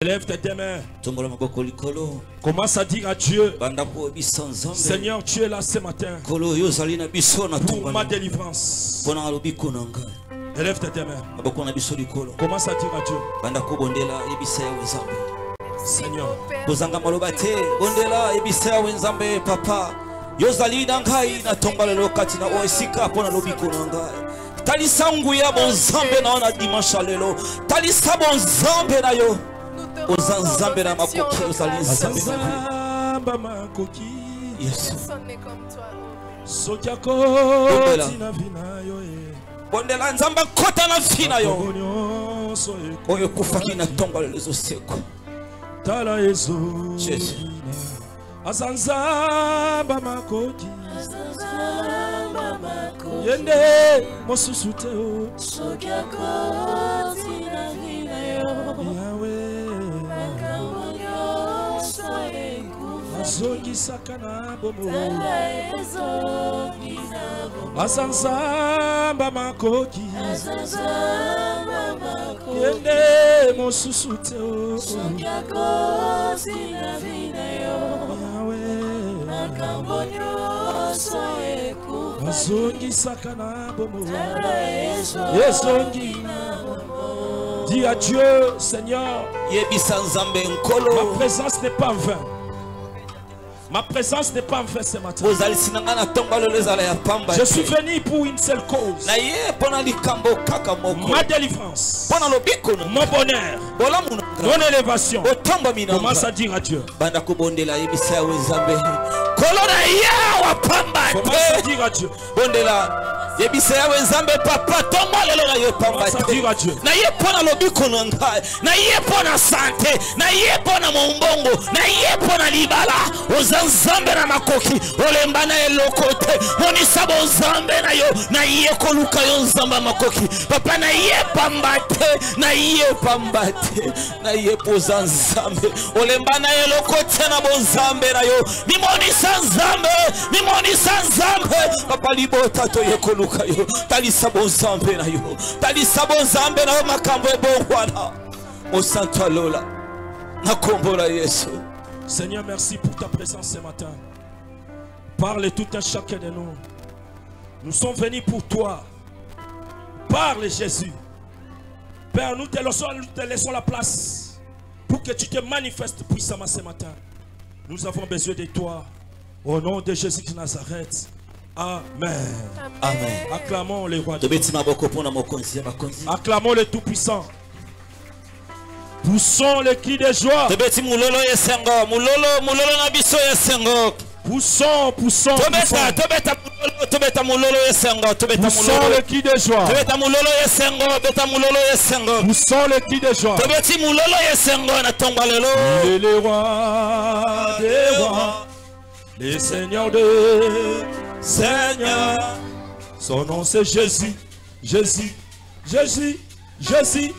Lève tes mains. Commence à dire à Dieu, Seigneur, tu es là ce matin pour ma délivrance. Lève tes mains. Commence à dire à Dieu, Seigneur, talisanguya bonzambe naona dimanche lelo talisa bonzambe na yo ozanzambe na makoki ozalizambe makoki personne n'est comme toi sokiako tina vina yo bondela nzamba kota na vina yo oyo kufaki na tomba lezo seko tala yezo Jesus azanzamba makoki yende mosusute o sokiako tina vina yo azongisaka na bomo azanzamba makoki yende mosusute o sokiako tina vina yo dis à Dieu, Seigneur, ma présence n'est pas en vain. Ma présence n'est pas en vain ce matin. Je suis venu pour une seule cause. Ma délivrance, mon bonheur, mon élévation. Commence à dire à Dieu. Commence à dire à Dieu. Yebisa wenzambe papa tomba lelo na yo pamba na ye pona lobiko na ngai na ye pona sante na ye pona mombongo na ye pona libala ozanzambe na makoki olemba na elokote moni sabo zambe na yo na ye koluka yo nzamba makoki papa na ye pambate na ye pambate na ye pozanzambe olemba na elokote na bonzambe na yo mimoni sanzambe papa libota to ye koluka talisa bonzambe na yo talisa bonzambe na yo makambo ebongwana osanto lola nakombola Yesu. Seigneur, merci pour ta présence ce matin. Parle tout à chacun de nous. Nous sommes venus pour toi. Parle Jésus. Père, nous te laissons la place pour que tu te manifestes puissamment ce matin. Nous avons besoin de toi. Au nom de Jésus de Nazareth. Amen. Amen. Acclamons les rois de Dieu. Acclamons le Tout-Puissant. Poussons les cris de joie. Poussons, poussons. Poussons le cri de joie. Poussons le cri de joie. Il est le roi des rois, le Seigneur des Seigneur, son nom c'est Jésus, Jésus, Jésus, Jésus.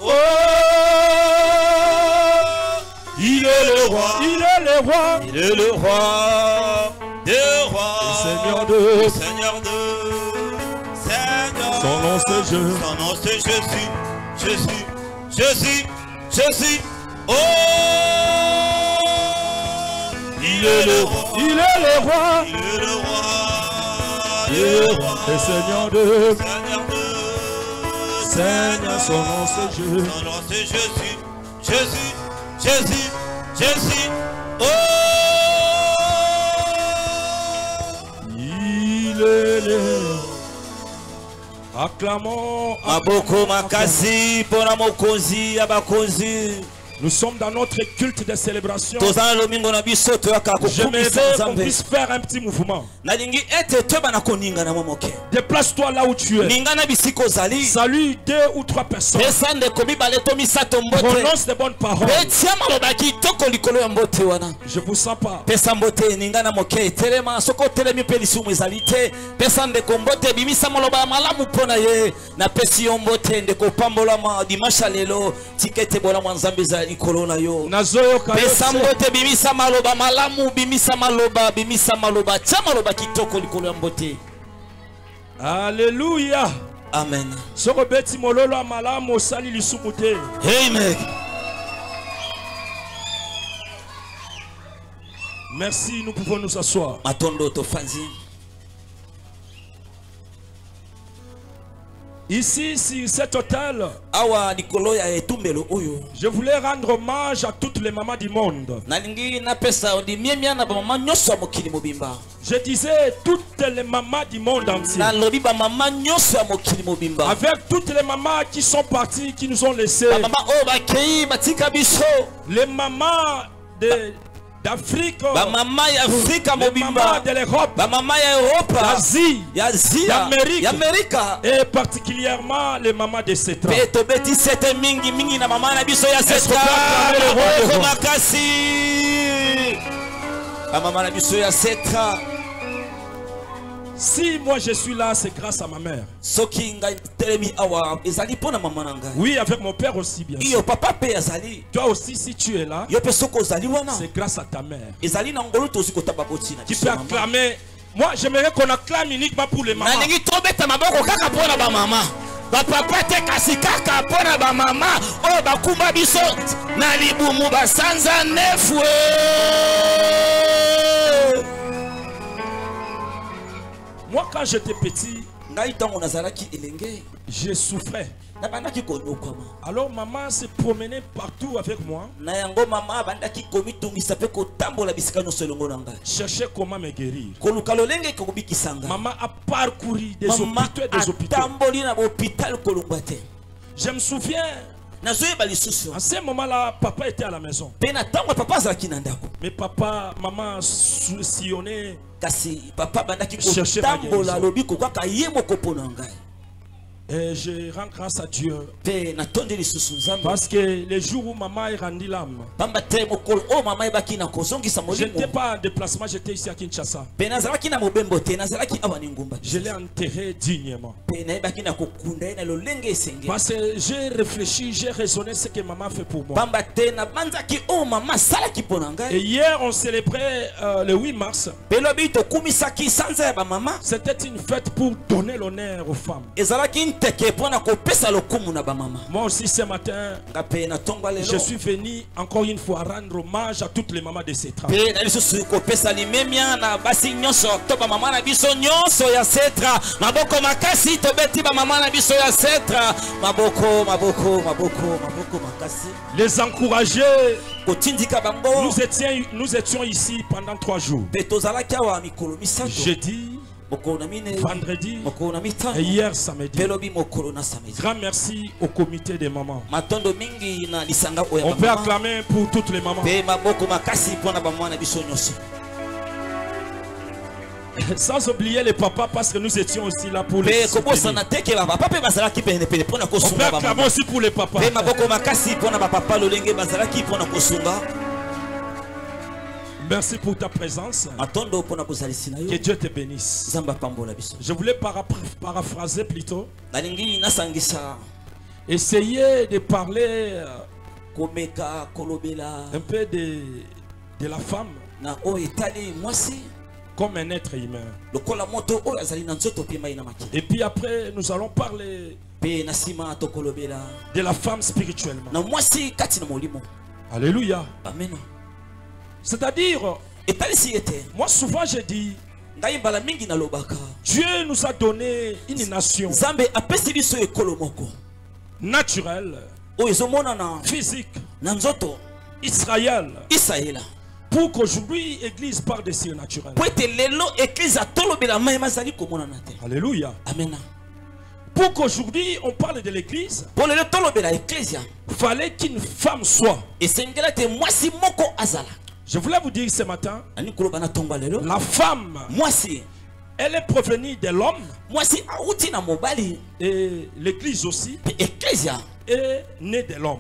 Oh, il est le roi, il est le roi, il est le roi des rois, le Seigneur de, Seigneur. Son nom c'est Jésus, son nom c'est Jésus, Jésus, Jésus, Jésus. Oh, il est le roi, il est le roi, il est le roi. Le Seigneur de, Seigneur, son nom c'est Jésus. Son nom c'est Jésus, Jésus, Jésus, Jésus. Oh, il est le. Acclamons. Aboko makasi pona mokonzi abakonzi. Nous sommes dans notre culte de célébration. J'aimerais qu'on puisse faire un petit mouvement. Déplace-toi là où tu es. Salue 2 ou 3 personnes. Prononce de bonnes paroles. Je vous sens pas. Pesa mbote bimisa maloba malamu bimisa maloba chamaloba kitoko likolo ya mbote. Alléluia. Amen. Soko beti mololo malamu osali lisumu te. Amen. Merci, nous pouvons nous asseoir. Matondo tofanzi. Ici, sur cet hôtel, Awa nikolo ya etumbelo oyo. je voulais rendre hommage à toutes les mamans du monde. Nalingi na pesa odi miemia na ba mama nyoso mokili mobimba. Je disais toutes les mamans du monde entier. Na lobi ba mama nyoso mokili mobimba. Avec toutes les mamans qui sont parties, qui nous ont laissés. Ba mama o ba kei batika biso. Les mamans d'Afrique, ba mama ya Afrika les mobimba. mamans de l'Europe, Ba mama ya Europa. d'Asie, d'Amérique. d'Amérique, et particulièrement les mamans de Setra. Peto beti sete mingi mingi na mama na biso ya Est-ce qu'on Setra. peut acclamer le roi des rois? Makasi. Ba mama na biso ya Setra. Si moi je suis là, c'est grâce à ma mère. Soki ngai telemi awa ezali pona mama na ngai. Oui, avec mon père aussi, bien sûr. Iyo papa pe azali. Toi aussi, si tu es là, Yo pe soko ozali wana. c'est grâce à ta mère. Ezali na ngolo tosi kotaba boti na Tu biso peux mama. acclamer. Moi, j'aimerais qu'on acclame uniquement pour les mamans. Na ningi tobeta maboko kaka pona ba mama. Ba papa te kasi kaka pona ba mama. O ba kumba biso na libumu ba sanza nefwe. Moi, quand j'étais petit, Ngai tango nazalaki elenge. je souffrais. Na bandaki konyokwama. Alors, maman se promenait partout avec moi, Na yango mama bandaki komitungisa pe kotambola bisika nyonso elongo na ngai. cherchait comment me guérir. Koluka lolenge kokobikisanga. Maman a parcouru des Mama hôpitaux et des hôpitaux. atamboli na hôpital kolongwa te. Je me souviens, Nazoyeba lisusu. en ce moment-là, papa était à la maison. Pe na tango papa azalaki na ndako. Mais papa, maman sillonnait. Kasi papa bandaki Chercher ma kotambola guérison. lobi kokaka ye moko pona ngai. Et je rends grâce à Dieu. Pe natondi lisusu nzambe. Parce que les jours où maman est rendue l'âme, Pamba te mokolo o mama ebaki na kozongisa je n'étais molimo. pas en déplacement, j'étais ici à Kinshasa. Pe nazalaki na mobembo te nazalaki awa ni ngumba. Je l'ai enterré dignement. Pe naebaki na kokunda ye na lolenge esenge. Parce que j'ai réfléchi, j'ai raisonné ce que maman fait pour moi. Pamba te na banzaki o mama salaki pona Et ngai. hier, on célébrait le 8 mars. Pe lobi tokumisaki sanza ya ba mama. C'était une fête pour donner l'honneur aux femmes. Ezalaki nteke pona kopesa lokumu na ba mama. Moi aussi, ce matin, Nga pe na tongwa lelo. je suis venu encore une fois rendre hommage à toutes les mamans de ces travaux. Pe na lisusu kopesa limemia na basi nyonso to ba mama na biso nyonso ya Setra. Maboko makasi tobeti ba mama na biso ya Setra. Maboko makasi. Les encourager. Kotindika bango. Nous étions ici pendant 3 jours. Pe tozalaki awa mikolo misato. Jeudi, Mokolo na mine. vendredi Mokolo na mitano. et hier samedi. Pe lobi mokolo na samedi. Grand merci au comité des mamans. Matondo mingi na lisanga oya On ba peut mama. acclamer pour toutes les mamans. Pe maboko makasi pona ba mwana biso nyonso. Sans oublier les papas parce que nous étions aussi là pour les Pe kobosa soutenir. na teke ba papa pe bazalaki pene pene pona On peut kosunga ba acclamer mama. aussi pour les papas. Pe maboko makasi pona ba papa lolenge bazalaki pona kosunga. Merci pour ta présence. Matondo pona kozalisi na yo. Que Dieu te bénisse. Zamba pambola biso. Je voulais paraphraser plutôt. Nalingi nasangisa Essayer de parler komeka kolobela un peu de la femme na o etali mwasi comme un être humain. lokola moto oyo azali na nzoto pe mai na makili. Et puis après, nous allons parler Pe na sima to kolobela de la femme spirituellement. na mwasi kati na molimo. Alléluia. Amen. C'est-à-dire, Etalisi ete moi souvent je dis, ngai mbala mingi na lobaka. Dieu nous a donné une nation Nzambe apesi biso ekolo moko naturelle, oyo ezomona na physique, na nzoto Israël, Israela. pour qu'aujourd'hui l'Église parle de surnaturel. Po ete lelo eklise atolobela mai mazali komona na te. Alléluia. Amen. Pour qu'aujourd'hui on parle de l'Église, Po lelo tolobela eklise il fallait qu'une femme soit. esengela te mwasi moko azala. Je voulais vous dire ce matin, Ani koloba na tongwa lelo. la femme, Mwasi elle est provenue de l'homme mwasi auti na mobali et l'Église aussi pe eklise est née de l'homme.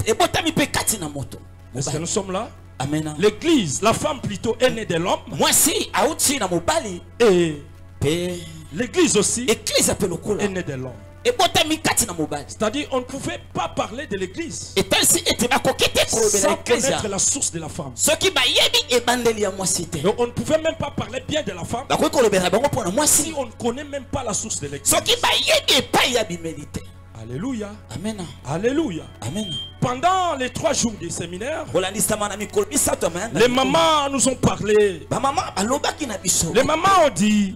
ebotami pe kati na moto. Est-ce que nous sommes là? Amen. L'Église, la femme plutôt, est née de l'homme Mwasi auti na mobali et pe l'Église aussi eklise pe lokola est née de l'homme. ebotami kati na mobali. C'est-à-dire on ne pouvait pas parler de l'Église Etalisi ete bakoki te kolobela sans eklise connaître la source de la femme. soki bayebi ebandeli ya mwasi te. Donc on ne pouvait même pas parler bien de la femme Bakoki kolobela bango mpona si mwasi on ne connaît même pas la source de l'Église. soki bayebi epai ya bimeli te. Alléluia. Amen. Alléluia. Amen. Pendant les 3 jours du séminaire, les les mamans nous ont parlé. Les mamans ont dit,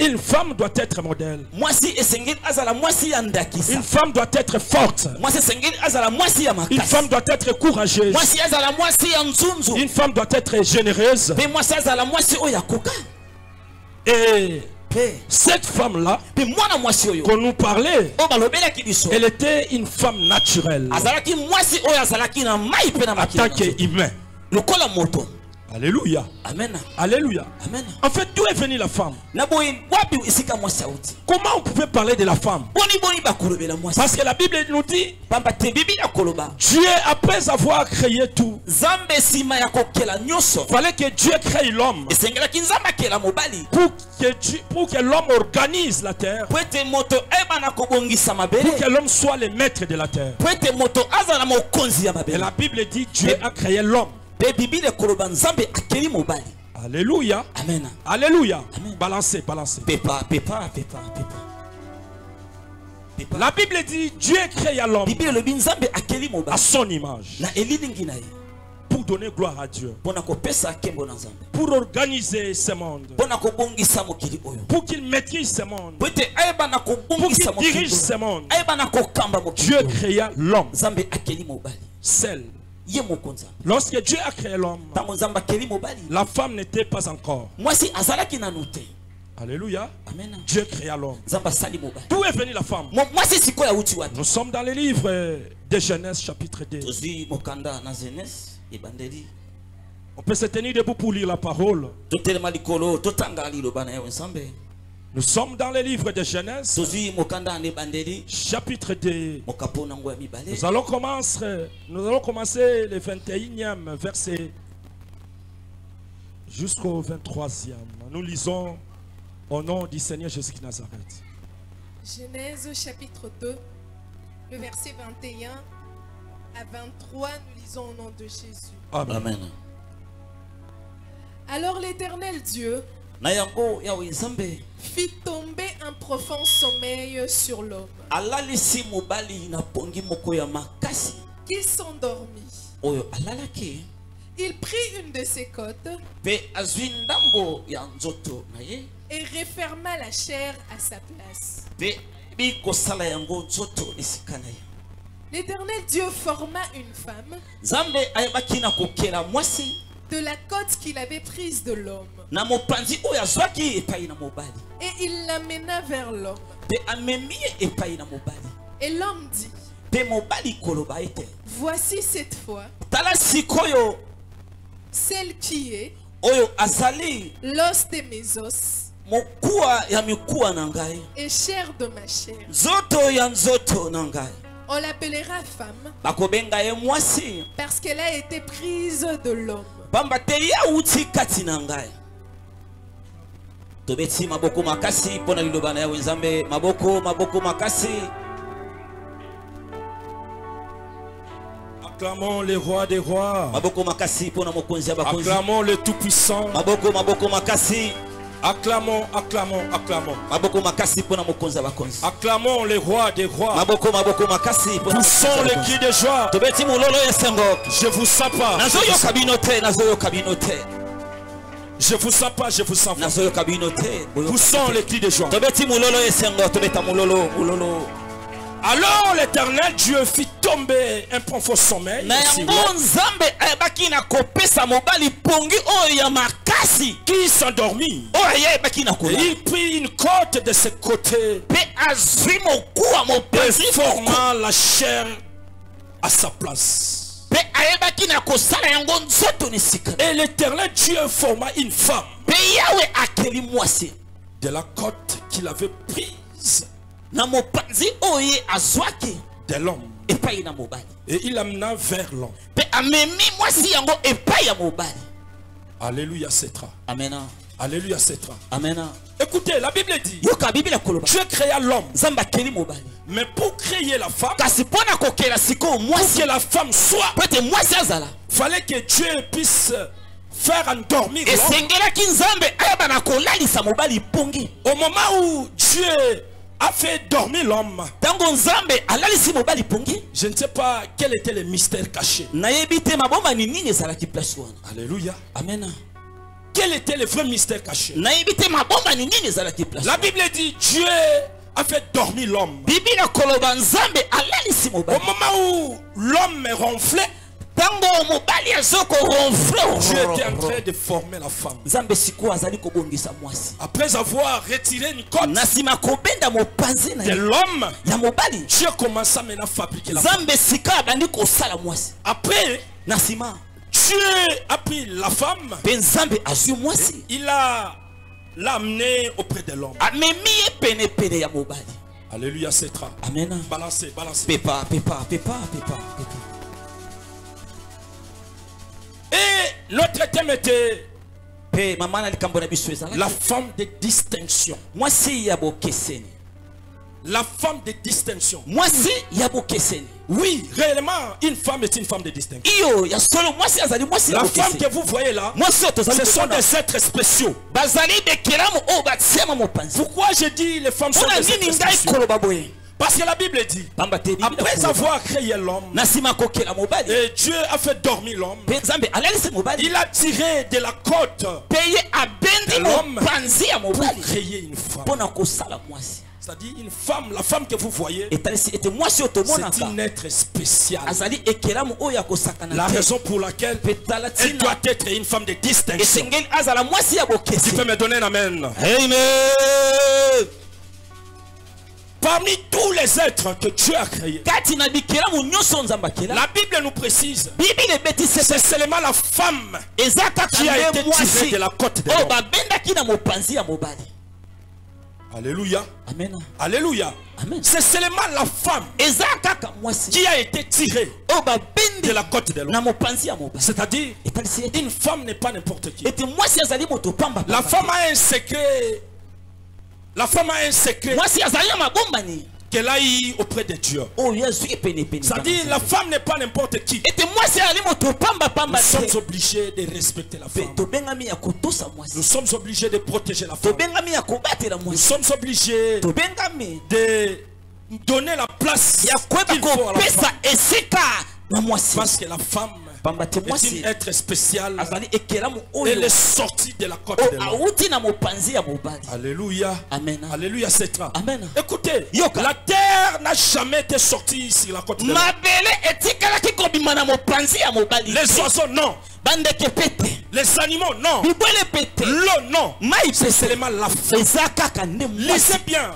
une femme doit être modèle. Une femme doit être forte. Une femme doit être courageuse. Une femme doit être généreuse. Et cette femme-là, qu'on nous parlait, elle était une femme naturelle. En tant qu'humain. Alléluia. Amen. Alléluia. Amen. En fait, d'où est venue la femme? Comment on pouvait parler de la femme? Parce que la Bible nous dit, Dieu, après avoir créé tout, fallait que Dieu crée l'homme pour que l'homme organise la terre, pour que l'homme soit le maître de la terre. Et la Bible dit, Dieu a créé l'homme. Alléluia. Amen. Alléluia. Amen. Balancez, balancez. Pépa. La Bible dit Dieu créa l'homme à son image pour donner gloire à Dieu, pour organiser ce monde, pour qu'il maîtrise ce monde, pour qu'il dirige ce monde. Dieu créa l'homme seul. Lorsque Dieu a créé l'homme, la femme n'était pas encore. Alléluia. Amen. Dieu créa l'homme. D'où est venue la femme? Nous sommes dans le livre de Genèse chapitre 2. On peut se tenir debout pour lire la parole. Nous sommes dans le livre de Genèse chapitre 2. Nous allons commencer le 21e verset jusqu'au 23e. Nous lisons au nom du Seigneur Jésus de Nazareth. Genèse chapitre 2, le verset 21 à 23, nous lisons au nom de Jésus. Amen. Amen. Alors l'Éternel Dieu fit tomber un profond sommeil sur l'homme, qui s'endormit. Il prit une de ses côtes et referma la chair à sa place. L'Éternel Dieu forma une femme de la côte qu'il avait prise de l'homme, et il l'amena vers l'homme. Et l'homme dit, voici cette fois celle qui est l'os de mes os et chair de ma chair. On l'appellera femme parce qu'elle a été prise de l'homme. Acclamons le roi des rois. Acclamons le tout-puissant. Acclamons, acclamons, acclamons. Acclamons le roi des rois. Poussons les cris de joie. Je vous sens pas. Je vous sens pas, je vous sens pas. Poussons les cris de joie. Alors l'Éternel Dieu fit tomber un profond sommeil sur l'homme, qui s'endormit. Et il prit une côte de ses côtés et forma la chair à sa place. Et l'Éternel Dieu forma une femme de la côte qu'il avait prise de l'homme, et il l'amena vers l'homme. Alléluia, c'est ça. Amen. Alléluia, c'est ça. Amen. Écoutez, la Bible dit Dieu créa l'homme, mais pour créer la femme, pour que la femme soit, fallait que Dieu puisse faire endormir l'homme. Au moment où Dieu a fait dormir l'homme. Je ne sais pas quel était le mystère caché. Alléluia. Amen. Quel était le vrai mystère caché? La Bible dit Dieu a fait dormir l'homme. Au moment où l'homme est ronflé, Dieu était en train de former la femme. Après avoir retiré une côte de l'homme, Dieu commença maintenant à fabriquer la femme. Après, Dieu a pris la femme, il l'a amenée auprès de l'homme. Alléluia, c'est ça. Amen. Balancez, balancez. Pépa. Et notre thème était la femme de distinction. La femme de distinction. Oui, réellement, une femme est une femme de distinction. La femme que vous voyez là, ce sont des êtres spéciaux. Pourquoi je dis les femmes sont des êtres spéciaux? Parce que la Bible dit, après avoir créé l'homme, et Dieu a fait dormir l'homme, il a tiré de la côte de l'homme pour créer une femme. C'est-à-dire une femme, la femme que vous voyez, c'est un être spécial. La raison pour laquelle elle doit être une femme de distinction. Tu peux me donner un amen? Amen. Parmi tous les êtres que Dieu a créés, la Bible nous précise, c'est seulement la femme qui a été tirée de la côte de l'homme. Alléluia. Amen. Alléluia. C'est seulement la femme qui a été tirée de la côte de l'homme. C'est-à-dire, une femme n'est pas n'importe qui. La femme a un secret. La femme a un secret qu'elle a eu auprès de Dieu. C'est-à-dire, la femme n'est pas n'importe qui. Nous sommes obligés de respecter la femme. Nous sommes obligés de protéger la femme. Nous sommes obligés de donner la place qu'il faut à la femme. Parce que la femme est un être spécial. Elle est sortie de la côte de l'homme. Alléluia. Amen. Alléluia, c'est ça. Amen. Écoutez, la terre n'a jamais été sortie sur la côte de l'homme. Les oiseaux, non. Les animaux, non. L'eau, non. C'est seulement la femme. Lisez bien.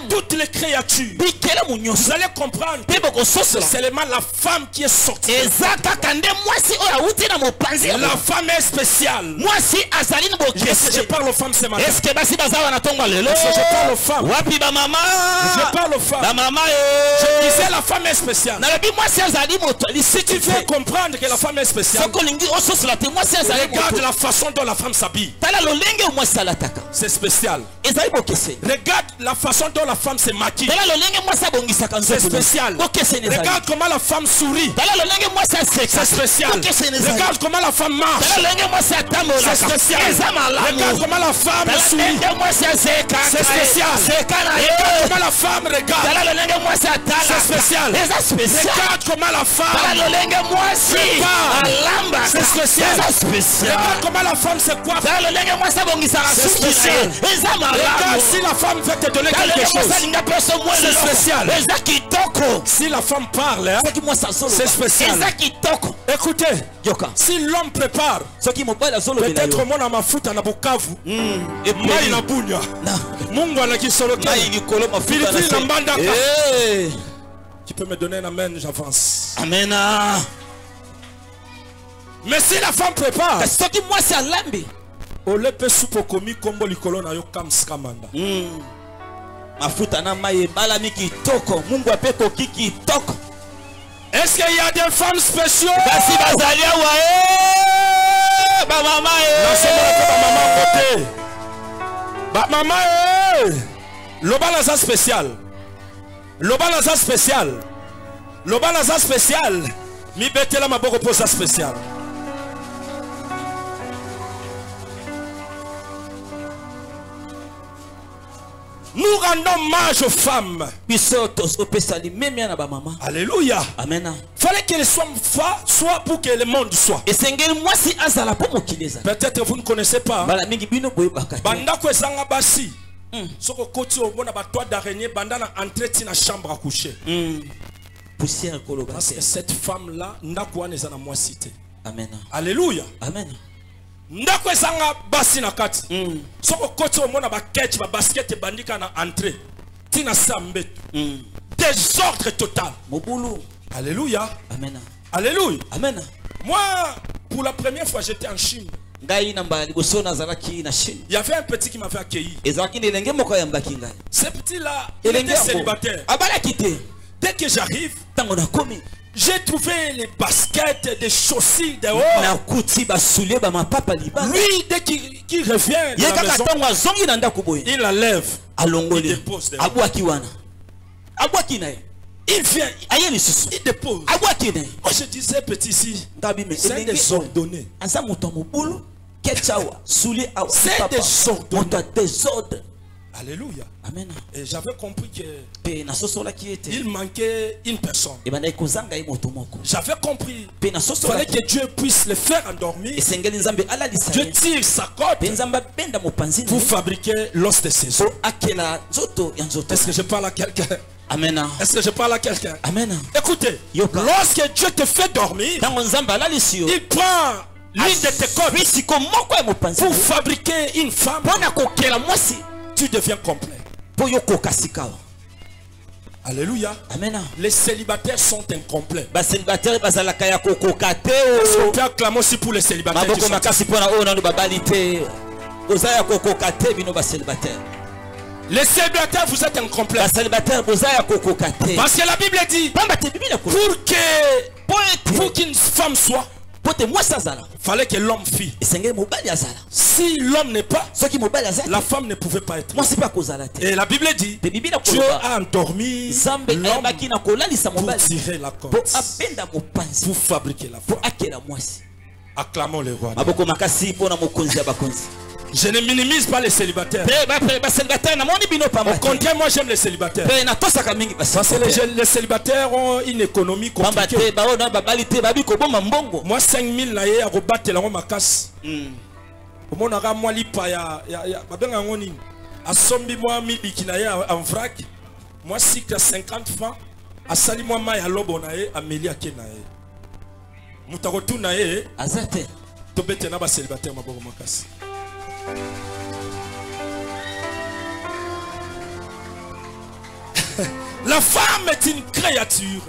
Toutes les créatures, vous allez comprendre que c'est seulement la femme qui est sortie. La femme est spéciale. Je parle aux femmes ce matin. Je parle aux femmes. Je parle aux femmes. Je disais la femme est spéciale. Si tu veux comprendre que la femme est spéciale, regarde la façon dont la femme s'habille. C'est spécial. Regarde la façon dont la femme se maquille. C'est spécial. Regarde comment la femme sourit. C'est spécial. Regarde comment la femme marche. C'est spécial. Regarde comment la femme sourit. C'est spécial. Regarde comment la femme regarde. C'est spécial. Regarde comment la femme prépare. C'est spécial. Regarde comment la femme se coiffe. C'est spécial. Regarde si la femme veut te donner quelque chose. C'est spécial. Si la femme parle, c'est spécial. Écoutez, si l'homme prépare, peut-être mon amafuta na Bukavu, mai na Bunya, Mungu anakisoroka, pilipili na Mbandaka. Tu peux me donner un amen, j'avance. Amen. Mais si la femme prépare, olepe supo komi kombo likolo na yo kamskamanda. Mafuta na maye balami kitoko. Mungu apeko kiki toko. Est-ce qu'il y a des femmes spéciales? Basi bazalia wa ba mama ba mama Lobalaza spécial. Lobalaza spécial. Lobalaza spécial. Mi betela maboko posa spécial. Nous rendons hommage aux femmes. Alléluia. Amen. Fallait qu'elles soient soit pour que le monde soit. Peut-être vous ne connaissez pas. Banda ko ezanga basi. Soko koti omona ba toit d'araignée banda na entretien na chambre à coucher. Parce que cette femme là ndako wana ezana moi cité. Amen. Alléluia. Amen. Ndako ezanga basi na kati. Soko koti omona ba catch ba basket bandika na entrée. Tina sambetu. Désordre total. Alléluia. Amen. Alléluia. Amen. Moi, pour la première fois, j'étais en Chine. Il y avait un petit qui m'avait accueilli. Ce petit-là, il était célibataire. Dès que j'arrive, j'ai trouvé les baskets, des chaussures dehors. Lui, dès qu'il revient de la maison, il la lève. Il dépose dehors. Il vient, il dépose. Moi je disais petit ici, c'est un désordonné. C'est désordonné. Alléluia. Amen. Et j'avais compris que il manquait une personne. J'avais compris qu'il fallait que Dieu puisse le faire endormir. Dieu tire sa corde pour fabriquer l'os de ses os. Est-ce que je parle à quelqu'un? Amen. Est-ce que je parle à quelqu'un? Amen. Écoutez, lorsque Dieu te fait dormir, il prend l'une de tes cordes pour fabriquer une femme. Tu deviens complet. Alléluia. Amen. Les célibataires sont incomplets. On peut acclamer aussi pour les célibataires. Les célibataires, vous êtes incomplets. Parce que la Bible dit pour qu'une femme soit, il fallait que l'homme fît. Si l'homme n'est pas, la femme ne pouvait pas être. Et la Bible dit Dieu a endormi l'homme pour tirer la corde, pour fabriquer la femme. Acclamons le roi. Je ne minimise pas les célibataires. Au contraire, moi j'aime les célibataires. Parce que les célibataires ont une économie compliquée. Moi 5000 naye à rebattre la makas. Au moins moi lipa ya babenga ngoni. Asombi moi mibiki naye en vrac. Moi si que 50 francs. Asali moi ma ya lobo naye ameli akenaye. Mutakotu naye azate. Tobete na ba célibataire maboko makas. La femme est une créature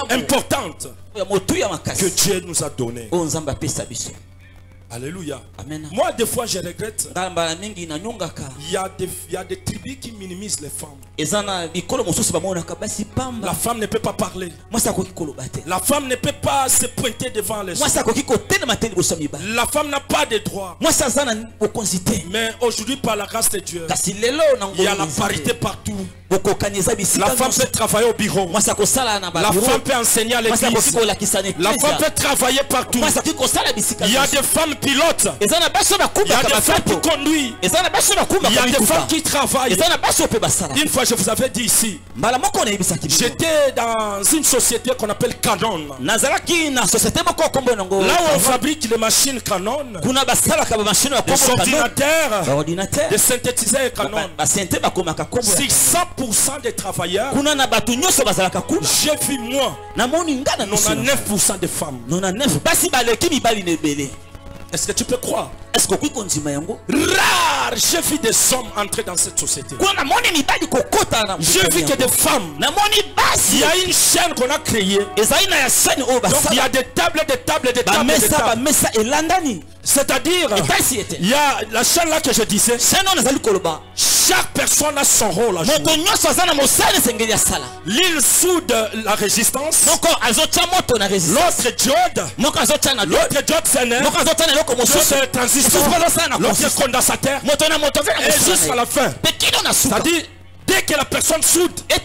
importante que Dieu nous a donnée. Alléluia. Amen. Moi, des fois, je regrette. Il y a des tribus qui minimisent les femmes. La femme ne peut pas parler. La femme ne peut pas se pointer devant les hommes. La femme n'a pas de droits. Mais aujourd'hui, par la grâce de Dieu, il y a la parité partout. La femme peut travailler au bureau. La femme peut enseigner à l'église. La femme peut travailler partout. Il y a des femmes pilotes. Il y a des femmes qui conduisent. Il y a des femmes qui travaillent. Une fois, je vous avais dit ici, j'étais dans une société qu'on appelle Canon. Là où on fabrique les machines Canon, des ordinateurs, des synthétiseurs Canon. Si 100% des travailleurs, j'ai vu moi 99% des femmes. Est-ce que tu peux croire? Rare, j'ai vu des hommes entrer dans cette société. J'ai vu que des femmes. Il y a une chaîne qu'on a créée. Donc il y a des tables, des tables, des tables, des tables. C'est-à-dire, il y a la chaîne là que je disais. Chaque personne a son rôle à jouer. L'île soude la résistance. L'autre diode. L'autre diode s'énerve. L'autre transistor. L'autre condensateur. Et jusqu'à la fin. C'est-à-dire, dès que la personne soude, elle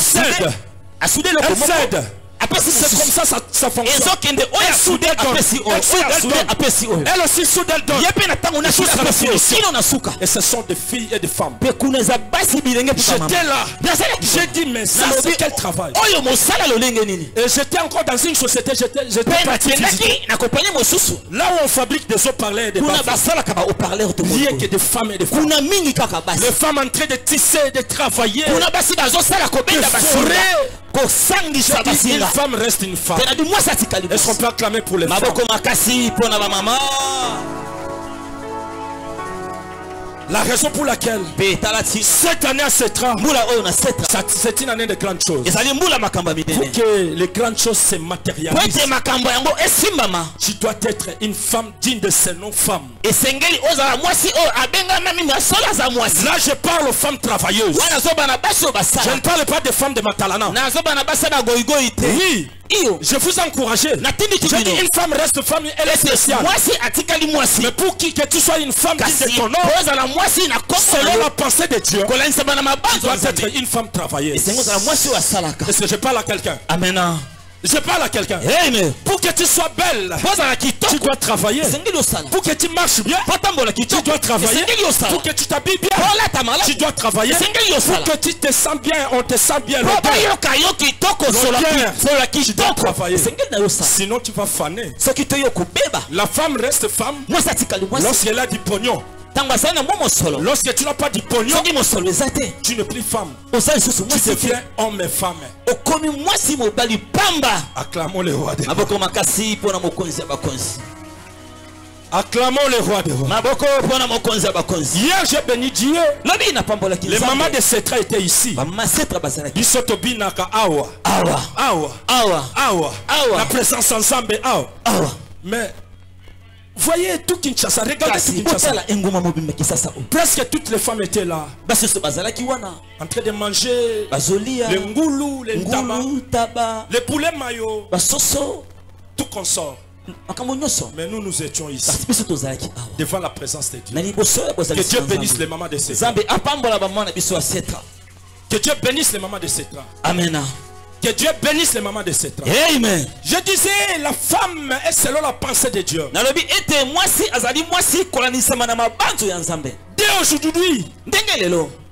cède. Elle cède. C'est comme ça fonctionne. Elle aussi soudaine donne. Et ce sont des filles et des femmes. J'étais là. J'ai dit, mais ça c'est quel travail. Et j'étais encore dans une société. Là où on fabrique des haut-parleurs et des baffles. Il n'y a que des femmes et des femmes. Les femmes en train de tisser, de travailler. Une femme reste une femme. Est-ce qu'on peut acclamer pour les femmes? La raison pour laquelle cette année à Setra, c'est une année de grandes choses. Pour que les grandes choses se matérialisent, tu dois être une femme digne de ce nom femme. Là je parle aux femmes travailleuses. Je ne parle pas des femmes de Matalana. Oui. Je vous encourage. Je dis une femme reste femme, elle est spéciale. Mais pour que tu sois une femme digne de ton nom, selon la pensée de Dieu, tu dois être une femme travailleuse. Est-ce que je parle à quelqu'un? Amen. Je parle à quelqu'un. Pour que tu sois belle, tu dois travailler. Pour que tu marches bien, tu dois travailler. Pour que tu t'habilles bien, tu dois travailler. Pour que tu te sens bien, on te sent bien. Tu dois travailler. Sinon tu vas faner. La femme reste femme lorsqu'elle a du pognon. Lorsque tu n'as pas de pognon, tu n'es plus femme. Tu deviens homme et femme. Acclamons le roi des rois. Acclamons le roi des rois. Hier j'ai béni Dieu. Les mamans de Setra étaient ici. La présence ensemble. Mais voyez tout Kinshasa, regardez tout Kinshasa. Presque toutes les femmes étaient là. En train de manger les ngoulou, les taba, les poulets mayo, tout consort. Mais nous étions ici devant la présence de Dieu. Que Dieu bénisse les mamans de Setra. Que Dieu bénisse les mamans de Setra. Amen. Que Dieu bénisse les mamans de Setra. Amen. Je disais, la femme est selon la pensée de Dieu. Dès aujourd'hui,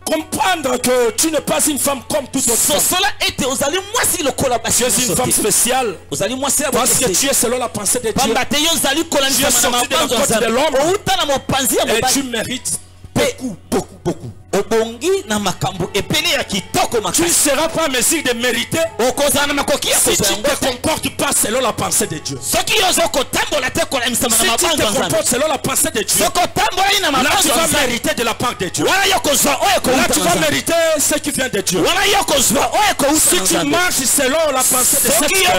comprendre que tu n'es pas une femme comme toute autre femme. Tu es une femme spéciale. Parce que tu es selon la pensée de Dieu. Tu es sorti de la côte de l'homme. Et tu mérites beaucoup. Tu ne seras pas en mesure de mériter si tu ne te comportes pas selon la pensée de Dieu. Si tu te comportes selon la pensée de Dieu, là tu vas mériter de la part de Dieu. Là tu vas mériter ce qui vient de Dieu. Si tu marches selon la pensée de Dieu,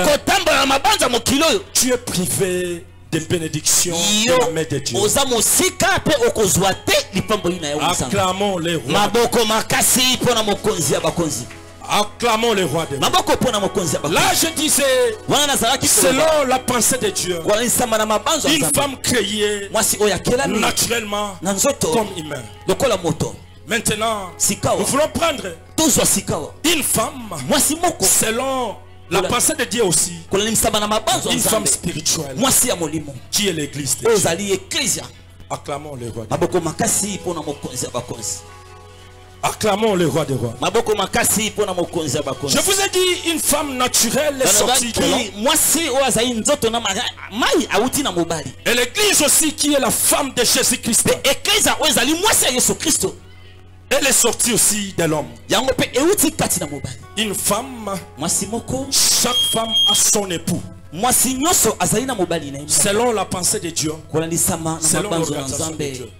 tu es privé de bénédiction de la main de Dieu. Acclamons les rois. Acclamons les rois de Dieu. Là je disais, selon la pensée de Dieu, une femme créée naturellement comme humain. Maintenant, nous voulons prendre une femme selon la pensée de Dieu aussi. Une femme spirituelle qui est l'église de Dieu. Acclamons le roi des rois. Acclamons le roi des rois. Je vous ai dit, une femme naturelle est sortie de l'homme. Et l'église aussi qui est la femme de Jésus-Christ. Elle est sortie aussi de l'homme. Une femme, chaque femme a son époux. Selon la pensée de Dieu, selon l'organisation de Dieu.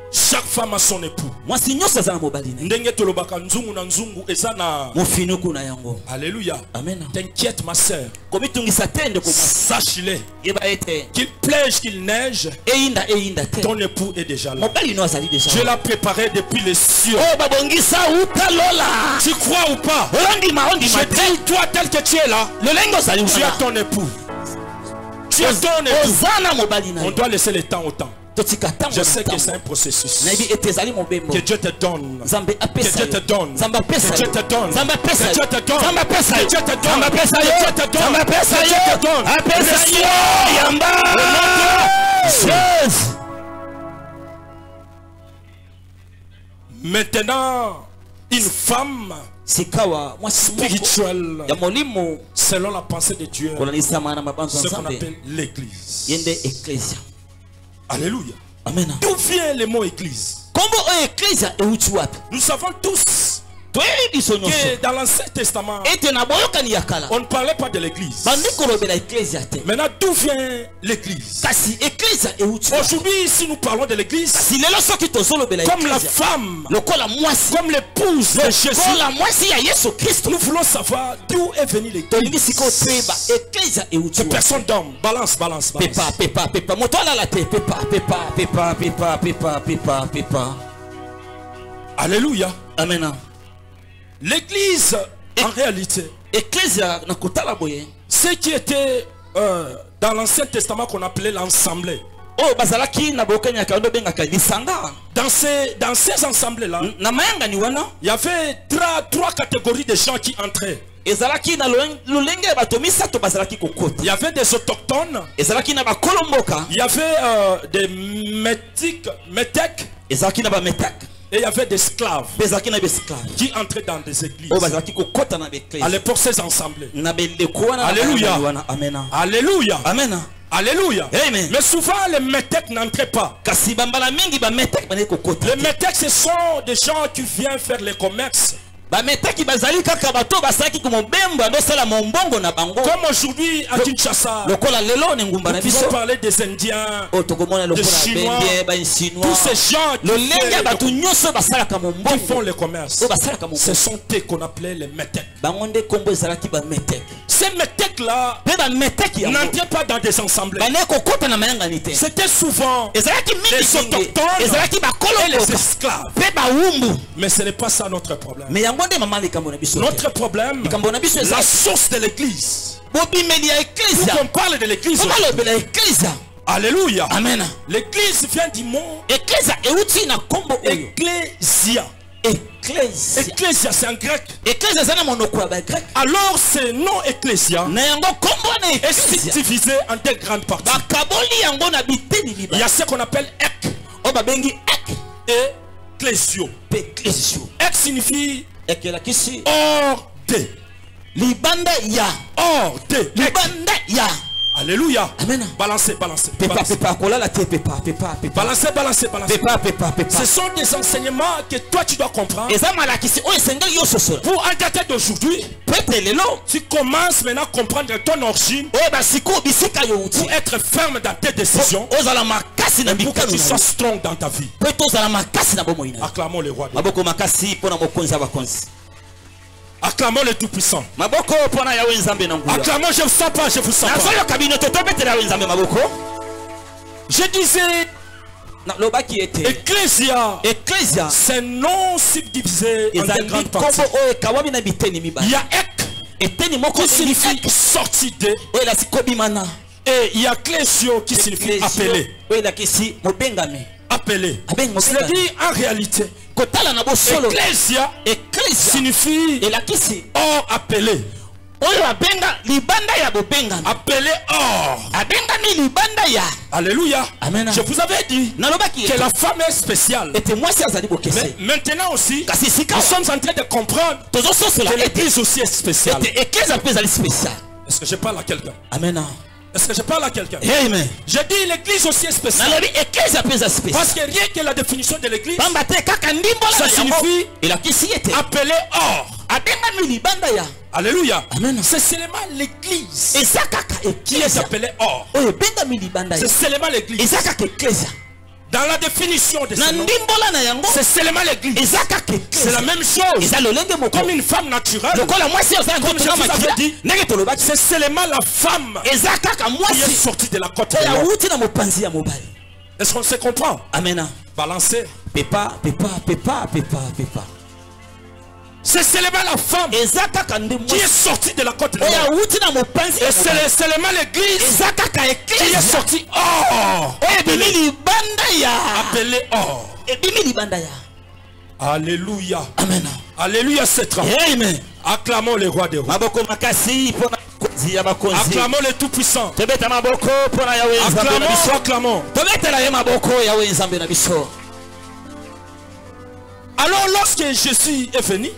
Chaque femme a son époux. Alléluia. T'inquiète ma soeur. Sache-le. Qu'il pleuve, qu'il neige, ton époux est déjà là. Je l'ai préparé depuis les cieux. Tu crois ou pas? Je dis, toi tel que tu es là, tu as ton époux. Tu as ton époux. On doit laisser le temps au temps. Je sais que c'est un processus. Que Dieu te donne. Que Dieu te donne. Que Dieu te donne. Que Dieu te donne. Que Dieu te donne. Que Dieu te donne. Maintenant, une femme spirituelle selon la pensée de Dieu, ce qu'on appelle l'église. Alléluia. Amen. D'où vient le mot église? Nous savons tous que dans l'Ancien Testament, on ne parlait pas de l'église. Maintenant, d'où vient l'église? Aujourd'hui, si nous parlons de l'église, comme la femme, comme l'épouse de Jésus, nous voulons savoir d'où est venue l'église. C'est personne d'homme. Balance. Alléluia. Amen. L'église, en réalité, ce qui était dans l'Ancien Testament qu'on appelait l'assemblée. Dans ces assemblées-là, il y avait trois catégories de gens qui entraient. Il y avait des autochtones, il y avait des métèques, et il y avait des esclaves qui entraient dans des églises. À l'époque, ces assemblées. Alléluia. Alléluia. Amen. Alléluia. Amen. Mais souvent les métèques n'entraient pas. Les métèques, ce sont des gens qui viennent faire les commerces. Comme aujourd'hui à Kinshasa, nous pouvons parler des Indiens, des Chinois, tous ces gens qui font les commerces. Ce sont eux qu'on appelait les métèques. Ces métèques-là n'entraient pas dans des assemblées. C'était souvent les autochtones et les esclaves. Mais ce n'est pas ça notre problème. Notre problème, la source de l'église. Quand on parle de l'église, alléluia. Amen. L'église vient du mot ecclésia. Ecclésia, c'est en grec. Alors ce nom ecclésia est divisé en deux grandes parties. Il y a ce qu'on appelle ek et ecclésio. Ek signifie hors de. Libanda ya. Hors de. Libanda ya. Alléluia. Amen. Balancez. Balancez. Ce sont des enseignements que toi tu dois comprendre. Pour en dater d'aujourd'hui, tu commences maintenant à comprendre ton origine. Pour être ferme dans tes décisions. Pour que tu sois strong dans ta vie. Acclamons le roi. Acclamons le Tout-Puissant. Acclamons, je ne sens pas, je vous sens pas. Je disais, Ecclésia, c'est non subdivisé en deux grandes parties. Il y a Ek, qui signifie sorti de, et il y a Clésio qui signifie appelé. Appelé. C'est-à-dire en réalité, Ecclésia signifie or appelé. Appelé or. Alléluia. Amen. Je vous avais dit que la femme est spéciale. Mais maintenant aussi, nous sommes en train de comprendre que l'église aussi est spéciale. Est-ce que je parle à quelqu'un? Amen. Est-ce que je parle à quelqu'un? Amen. Je dis l'église aussi est spéciale. Parce que rien que la définition de l'église, ça signifie appelé or. Alléluia. C'est seulement l'église qui est appelée or. C'est seulement l'église. Dans la définition de ce nom, c'est seulement l'église. C'est la même chose. Comme une femme naturelle, comme je vous avais dit, c'est seulement la femme qui est sortie de la côte de l'homme. Est-ce qu'on se comprend? Amen. Balancez. C'est seulement la femme qui est sortie de la côte de l'homme. Et c'est seulement l'église qui est sortie hors. Appelée hors. Alléluia. Amen. Alléluia, c'est très. Amen. Acclamons le roi des rois. Acclamons le tout-puissant. Acclamons. Alors lorsque Jésus est venu,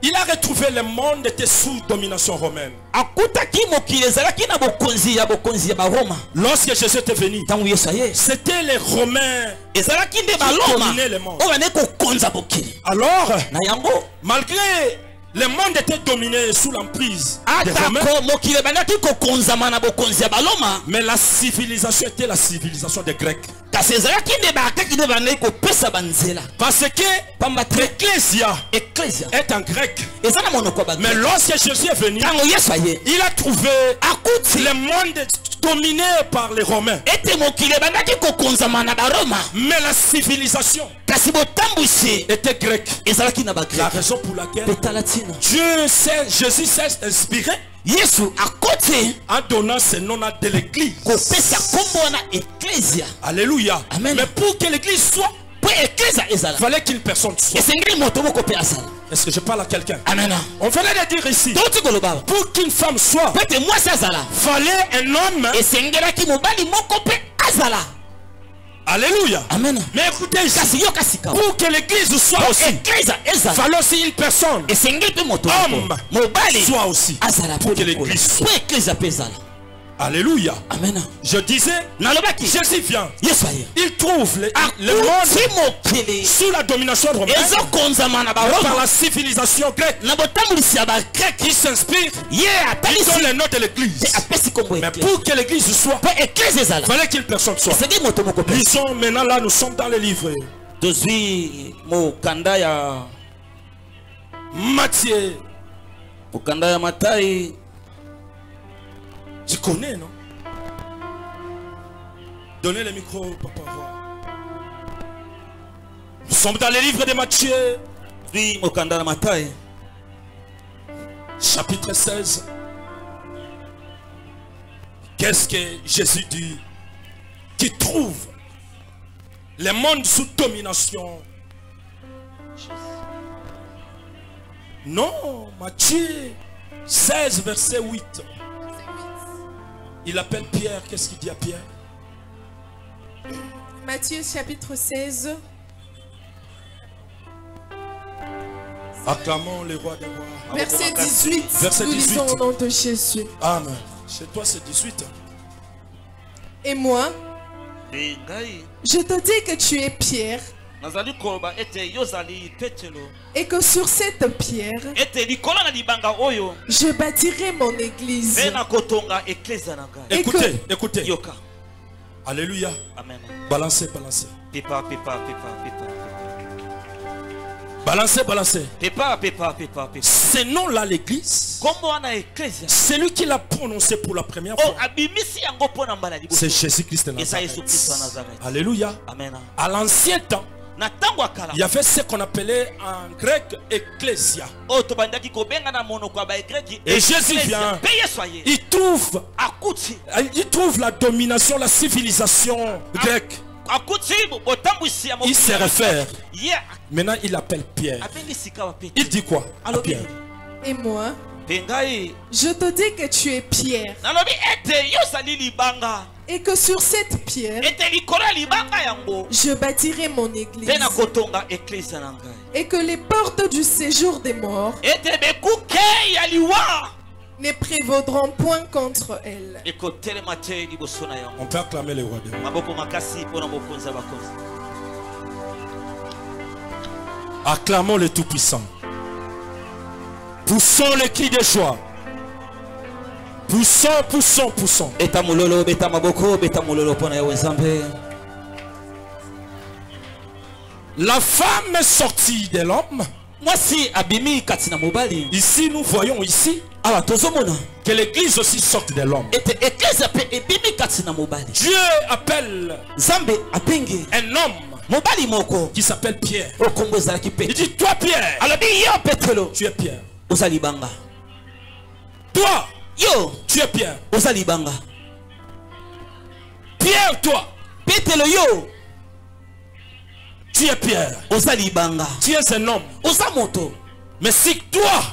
il a retrouvé le monde était sous domination romaine. Lorsque Jésus était venu, c'était les Romains qui dominaient le monde. Alors, malgré le monde était dominé sous l'emprise des Romains, mais la civilisation était la civilisation des Grecs. Parce que l'Ecclésia est en grec. Mais lorsque Jésus est venu, il a trouvé le monde dominé par les Romains. Mais la civilisation était grecque. La raison pour laquelle Jésus s'est inspiré en donnant ce nom de l'église. Alléluia. Amen. Mais pour que l'église soit, il fallait qu'une personne soit. Est-ce que je parle à quelqu'un? On venait de dire ici, pour qu'une femme soit, fallait un homme. Alléluia. Amen. Mais écoutez ici, pour que l'église soit aussi, il fallait aussi une personne, homme, soit aussi, pour que l'église soit. Alléluia. Amen. Je disais, Jésus vient. Il trouve le monde sous la domination romaine, par la civilisation grecque. Il s'inspire, il donne le nom de l'église. Mais pour que l'église soit, il fallait qu'une personne soit. Lisons maintenant, là nous sommes dans le livre Matthieu. Tu connais, non? Donnez le micro, papa. Nous sommes dans le livre de Matthieu. Chapitre 16. Qu'est-ce que Jésus dit? Qui trouve le monde sous domination. Non, Matthieu 16, verset 8. Il appelle Pierre. Qu'est-ce qu'il dit à Pierre? Matthieu chapitre 16. Acclamons le roi des rois. Verset 18. Verset 18. Nous lisons au nom de Jésus. Amen. Chez toi c'est 18. Et moi, je te dis que tu es Pierre. Et que sur cette pierre, je bâtirai mon église. Écoutez. Alléluia. Amen. Balancez. Balancez. Ce nom-là, l'église, c'est lui qui l'a prononcé pour la première fois. C'est Jésus-Christ de Nazareth. Alléluia. Amen. À l'ancien temps, il y avait ce qu'on appelait en grec ecclésia. Et Jésus vient, il trouve la domination, la civilisation grecque. Il se réfère. Maintenant il appelle Pierre. Il dit quoi à Pierre? Et moi, je te dis que tu es Pierre. Et que sur cette pierre, je bâtirai mon église. Et que les portes du séjour des morts ne prévaudront point contre elle. On peut acclamer le roi des rois. Acclamons le Tout-Puissant. Poussons les cris de joie. Poussons. La femme est sortie de l'homme. Ici nous voyons que l'église aussi sort de l'homme. Dieu appelle un homme qui s'appelle Pierre. Il dit, toi Pierre, tu es Pierre. Toi, tu es Pierre. Pierre, toi, tu es Pierre. Tu es un homme. Mais si toi,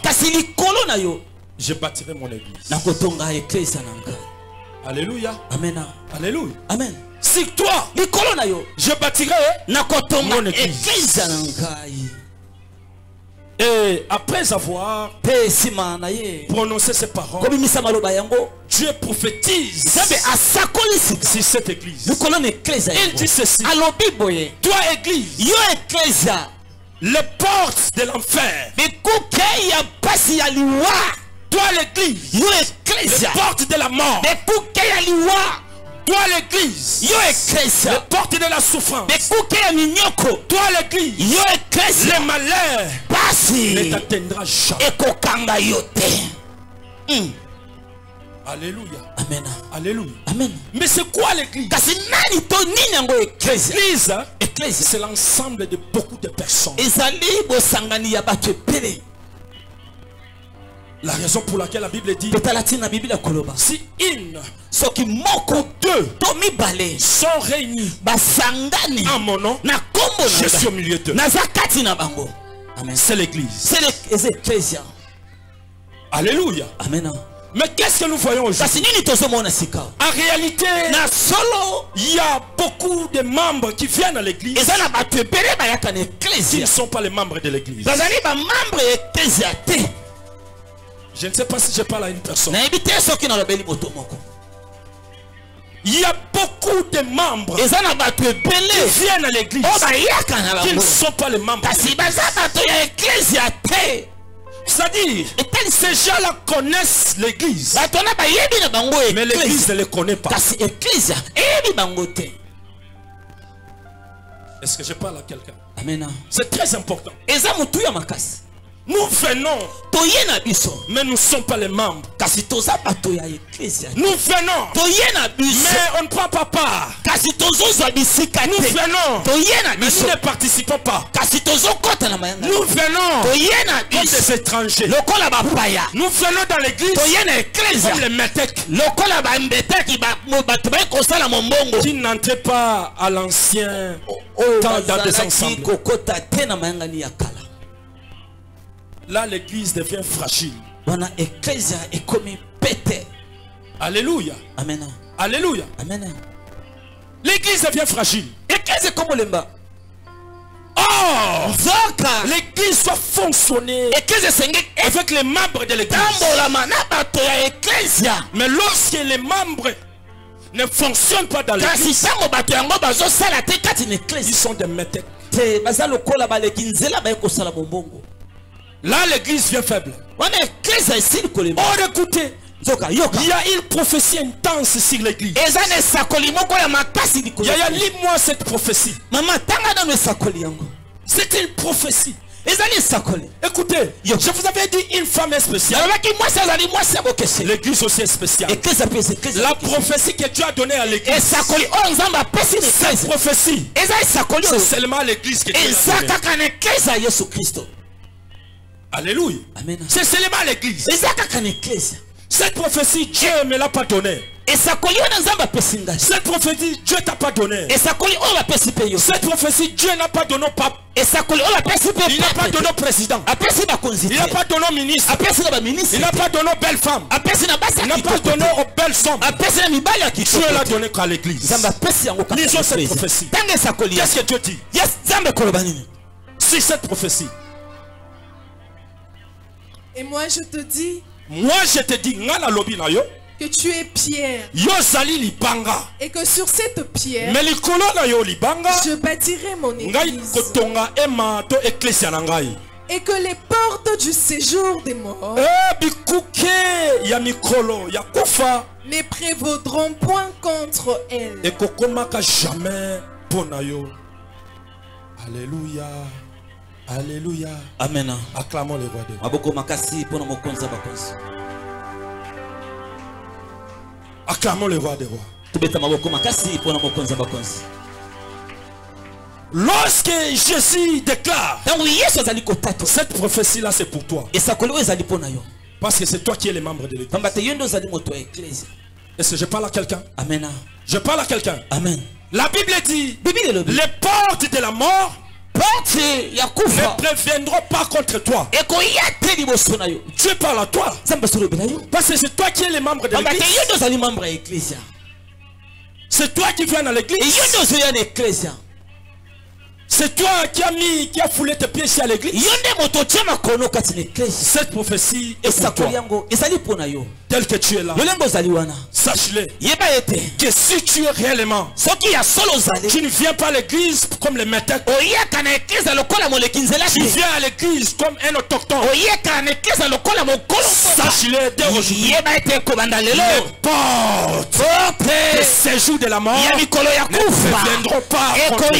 je bâtirai mon église. Alléluia. Amen. Alléluia. Amen. Si toi, je bâtirai mon église. Et après avoir prononcé ces paroles, Dieu prophétise sur cette église. Il dit ceci. Toi église, les portes de l'enfer. Toi l'église, les portes de la mort. Toi l'église, les portes de la souffrance. Toi l'église, les malheurs ne t'atteindra jamais. Alléluia. Amen. Alléluia. Amen. Mais c'est quoi l'église? L'église, c'est l'ensemble de beaucoup de personnes. La raison pour laquelle la Bible dit, si une ou deux sont réunis en mon nom, je suis au milieu d'eux. C'est l'église. Alléluia. Amen. Mais qu'est-ce que nous voyons aujourd'hui? En réalité, il y a beaucoup de membres qui viennent à l'église qui ne sont pas les membres de l'église. Je ne sais pas si je parle à une personne. Il y a beaucoup de membres qui viennent à l'église qui ne sont pas les membres de l'église. C'est-à-dire, ces gens-là connaissent l'église, mais l'église ne les connaît pas. Est-ce que je parle à quelqu'un? C'est très important. Nous venons, mais nous ne sommes pas les membres. Nous venons, mais on ne prend pas part. Nous venons, mais nous ne participons pas. Nous venons comme des étrangers. Nous venons dans l'église comme les métèques qui n'entraient pas à l'ancien temps dans des ensembles. Là, l'église devient fragile. Alléluia. Amen. Alléluia. Amen. L'église devient fragile. Oh, l'église doit fonctionner avec les membres de l'église. Mais lorsque les membres ne fonctionnent pas dans l'église, ils sont des métèques. Là, l'église vient faible. Oh, écoutez, il y a une prophétie intense sur l'église. Il y a lis-moi cette prophétie. C'est une prophétie. Écoutez, je vous avais dit une femme est spéciale. L'église aussi est spéciale. La prophétie que Dieu a donnée à l'église, cette prophétie, c'est seulement l'église que Dieu a donnée. Alléluia. C'est seulement l'église. Cette prophétie, Dieu ne me l'a pas donnée. Cette prophétie, Dieu t'a pas donné. Cette prophétie, Dieu n'a pas donné au pape. Il n'a pas donné au président. Il n'a pas donné au ministre. Il n'a pas donné aux belles femmes. Il n'a pas donné aux belles hommes. Dieu l'a donné qu'à l'église. Lisons cette prophétie. Qu'est-ce que Dieu dit? C'est cette prophétie. Et moi je te dis que tu es Pierre et que sur cette pierre je bâtirai mon église et que les portes du séjour des morts ne prévaudront point contre elle. Alléluia. Alléluia. Amen. Acclamons le roi de Dieu. Acclamons le roi des rois. Lorsque Jésus déclare, cette prophétie-là, c'est pour toi. Parce que c'est toi qui es le membre de l'église. Est-ce que je parle à quelqu'un? Amen. Je parle à quelqu'un. Amen. La Bible dit, les portes de la mort ne préviendront pas contre toi. Dieu parle à toi. Parce que c'est toi qui es le membre de l'église. C'est toi qui viens dans l'église. C'est toi qui a foulé tes pieds ici à l'église. Cette prophétie est pour toi. Tel que tu es là, sache-le que si tu es réellement, tu ne viens pas à l'église comme les métèques. Tu viens à l'église comme un autochtone. Sache-le dès aujourd'hui, les portes du séjour de la mort ne viendront pas contre toi.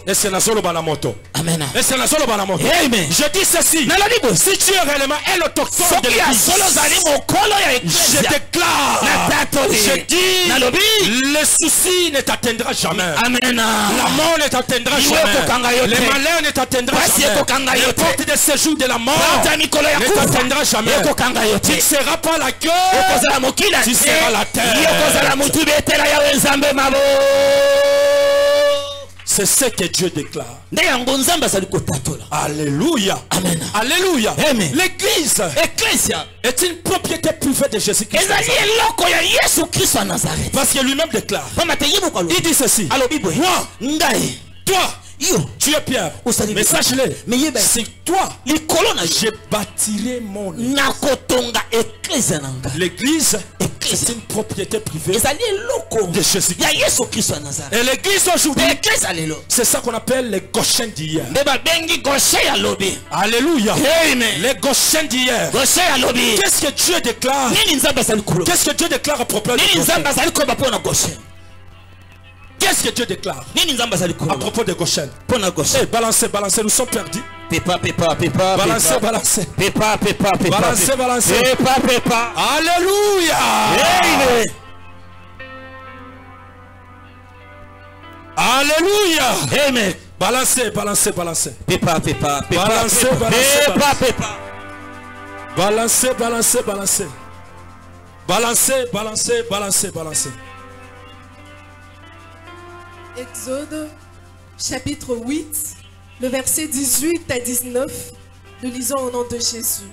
Et c'est la solo banamoto. Amen. Et c'est la solo banamoto. Je dis ceci. Si tu es réellement un autochtone de l'église, je déclare, je dis, le souci ne t'atteindra jamais. Amen. La mort ne t'atteindra jamais. Les malheurs ne t'atteindra jamais. Les portes de séjour de la mort ne t'atteindra jamais. Tu ne seras pas la queue, tu seras la terre. C'est ce que Dieu déclare. Alléluia. Amen. Alléluia. L'église est une propriété privée de Jésus-Christ. Parce qu'il lui-même déclare. Il dit ceci. Moi, toi, tu es Pierre. Mais sache-le, c'est toi, je bâtirai mon église. L'église est une propriété privée de Jésus-Christ. Et l'église aujourd'hui, c'est ça qu'on appelle les Goshen d'hier. Alléluia. Les Goshen d'hier. Qu'est-ce que Dieu déclare? Qu'est-ce que Dieu déclare à propos de Goshen? Qu'est-ce que Dieu déclare à propos de Goshen? Hey, balancez, nous sommes perdus. Balancez. Alléluia. Alléluia. Amen. Balancez. Balancez. Exode chapitre 8, le verset 18 à 19, nous lisons au nom de Jésus.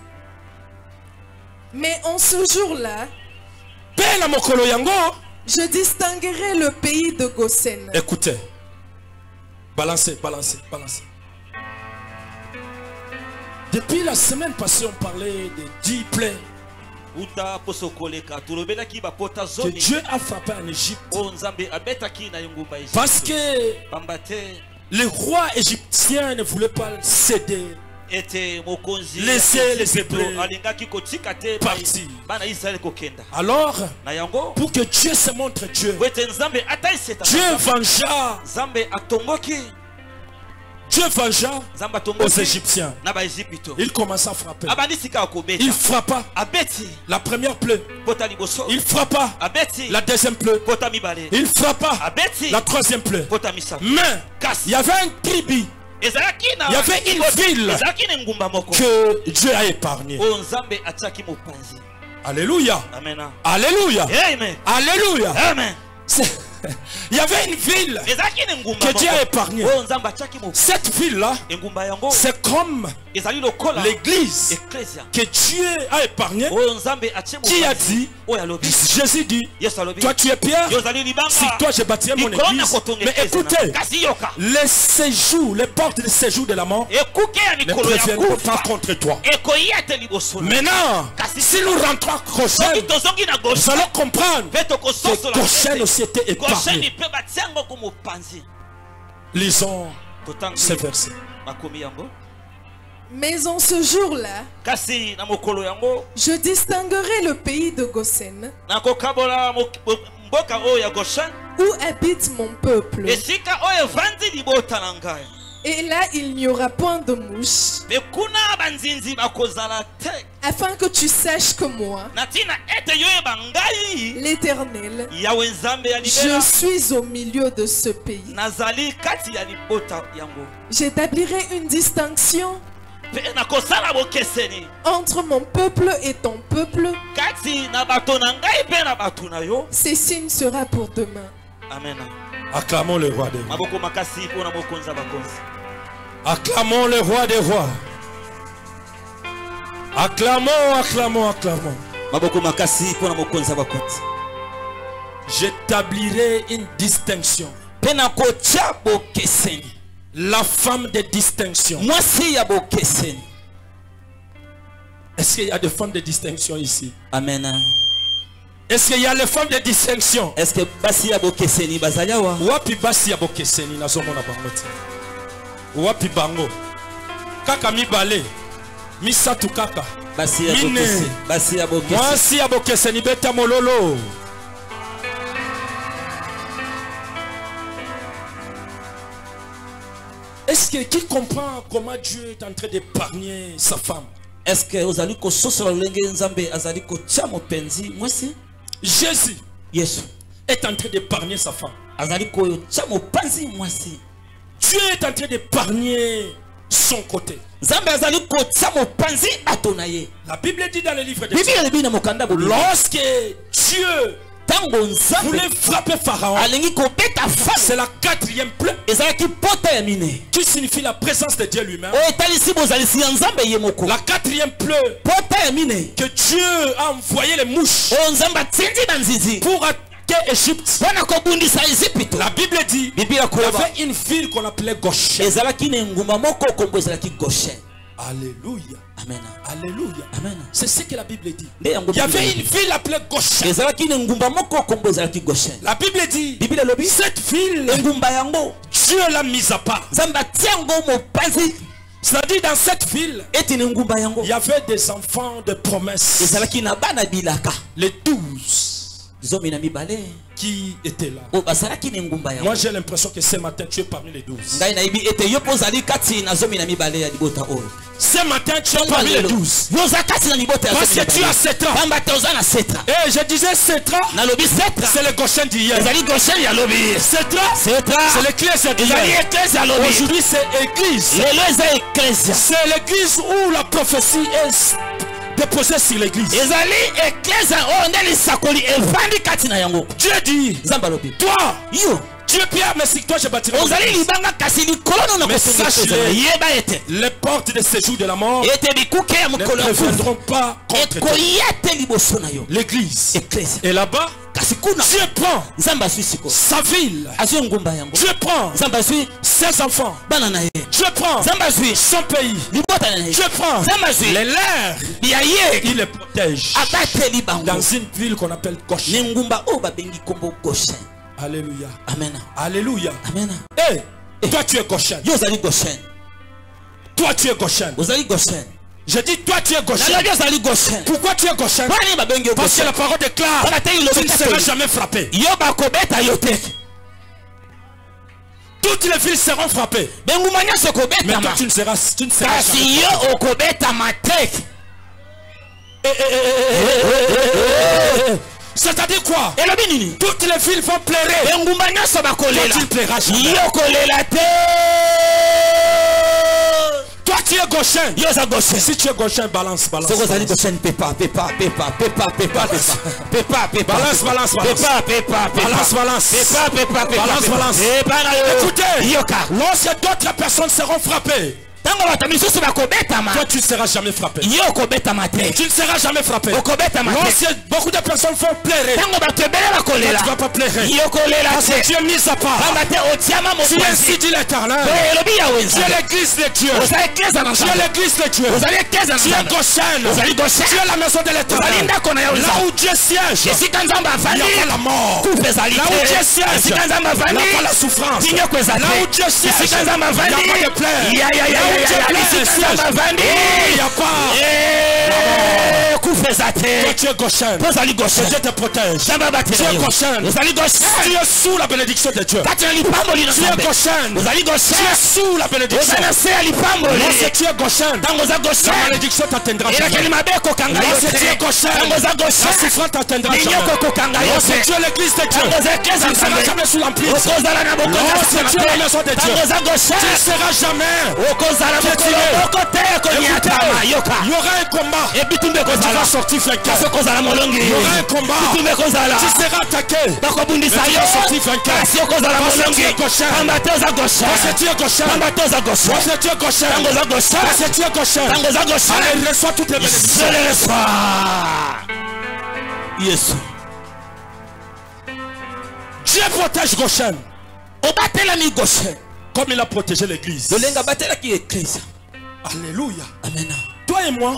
Mais en ce jour-là, je distinguerai le pays de Goshen. Écoutez, balancez. Depuis la semaine passée, on parlait de 10 plaies que Dieu a frappé en Égypte. Parce que les rois égyptiens ne voulaient pas céder, laisser les Hébreux partir. Alors, pour que Dieu se montre Dieu, Dieu vengea aux Égyptiens. Il commença à frapper. Il frappa la première plaie. Il frappa la deuxième plaie. Il frappa la troisième plaie. Mais il y avait un tribu, il y avait une ville que Dieu a épargnée. Alléluia. Alléluia. Alléluia. Il y avait une ville que Dieu a épargnée. Cette ville-là, c'est comme l'église que Dieu a épargnée. Qui a dit, Jésus dit, toi tu es Pierre, si toi je bâtirai mon église. Mais écoutez, les séjours, les portes de séjour de la mort ne préviendront pas contre toi. Maintenant, si nous rentrons à Goshen, nous allons comprendre que Goshen aussi était épargné. Lisons ces versets. Mais en ce jour-là, je distinguerai le pays de Goshen, où habite mon peuple. Et là, il n'y aura point de mouches, afin que tu saches que moi, l'Éternel, je suis au milieu de ce pays. J'établirai une distinction entre mon peuple et ton peuple. Ce signe sera pour demain. Amen. Acclamons le roi des rois. Acclamons le roi des rois. Acclamons, acclamons, acclamons. J'établirai une distinction. La femme de distinction. Est-ce qu'il y a des femmes de distinction ici? Amen. Est-ce qu'il y a les femmes de distinction? Est-ce que Basi Abokeseni Bazayawa? Wapi Basi Abokeseni nazomona bangoti. Wapi bango? Kaka mi bale. Mi satu kaka. Basi Abokeseni. Basi Abokeseni. Basi Abokeseni beta mololo. Est-ce que qui comprend comment Dieu est en train d'épargner sa femme? Est-ce que vous allez ko sosala lenge nzambe azali ko chamo penzi mwasi? Jésus est en train d'épargner sa femme. Dieu est en train d'épargner son côté. La Bible dit dans le livre de Dieu, lorsque Dieu voulait frapper Pharaon, c'est la 4e plaie qui signifie la présence de Dieu lui-même. La 4e plaie que Dieu a envoyé les mouches pour attaquer Égypte. La Bible dit qu'il y avait une ville qu'on appelait Goshen. Alléluia. Amen. Alléluia. Amen. C'est ce que la Bible dit. Il y avait une ville appelée Goshen. La Bible dit cette ville, Dieu l'a mise à part. C'est-à-dire dans cette ville, il y avait des enfants de promesse. Les 12 qui étaient là. Moi j'ai l'impression que ce matin tu es parmi les 12. Ce matin tu es parmi les 12. Parce que tu as 7 ans. Et je disais 7 ans, c'est le Goshen d'hier. 7 ans, c'est l'Église d'hier. Aujourd'hui c'est Église. C'est l'Église où la prophétie est déposé sur l'église. Dieu dit, toi, Dieu Pierre, mais si toi je bâtirai. Mais sache-le, les portes de séjour de la mort ne préviendront pas contre toi. L'église. Et là-bas, Dieu prend sa ville. Dieu prend ses enfants. Dieu prend son pays. Dieu prend les leurs. Il les protège dans une ville qu'on appelle Goshen. Alléluia. Amen. Alléluia. Amen. Hey, toi tu es Goshen. Toi tu es Goshen. Je dis toi tu es Goshen. Pourquoi tu es Goshen? Parce que la parole déclare tu ne seras jamais frappé. Toutes les villes seront frappées. Mais toi tu ne seras jamais frappé. C'est-à-dire quoi? Toutes les villes vont pleurer. Toi tu ne pleuras jamais. Toi tu es Goshen. Si tu es Goshen, balance. Balance. Écoutez, lorsque d'autres personnes seront frappées, toi tu ne seras jamais frappé. Tu ne seras jamais frappé. Lorsque beaucoup de personnes font pleurer, toi tu ne vas pas pleurer. Parce que tu es mis à part. Tu es ainsi dit l'Éternel. Tu es l'église de Dieu. Tu es l'église de Dieu. Tu es Goshen. Tu es la maison de l'Éternel. Là où Dieu siège, il n'y a pas la mort. Là où Dieu siège, il n'y a pas la souffrance. Là où Dieu siège, il n'y a pas de pleurs. Il n'y a pas tu es Goshen. Dieu te protège. Tu es Goshen. Tu es sous la bénédiction de Dieu. Tu es Goshen. Tu es sous la bénédiction. Lorsque tu es Goshen, la malédiction t'atteindra jamais. Lorsque tu es Goshen, la souffrance t'atteindra jamais. Lorsque tu es l'église de Dieu, tu ne seras jamais sous l'emprise. Lorsque tu es la maison de Dieu, tu ne seras jamais piétiné. Il y aura un combat et tu vas sortir vainqueur. Il y aura un combat, tu seras attaqué et tu vas sortir vainqueur. Parce que tu es Goshen. Parce que tu es Goshen. Parce que tu es Goshen. Parce que tu es Goshen. Allez, reçois toutes les bénédictions. Je les reçois. Yes. Dieu protège Goshen. Comme il a protégé l'église. Alléluia. Amen. Toi et moi,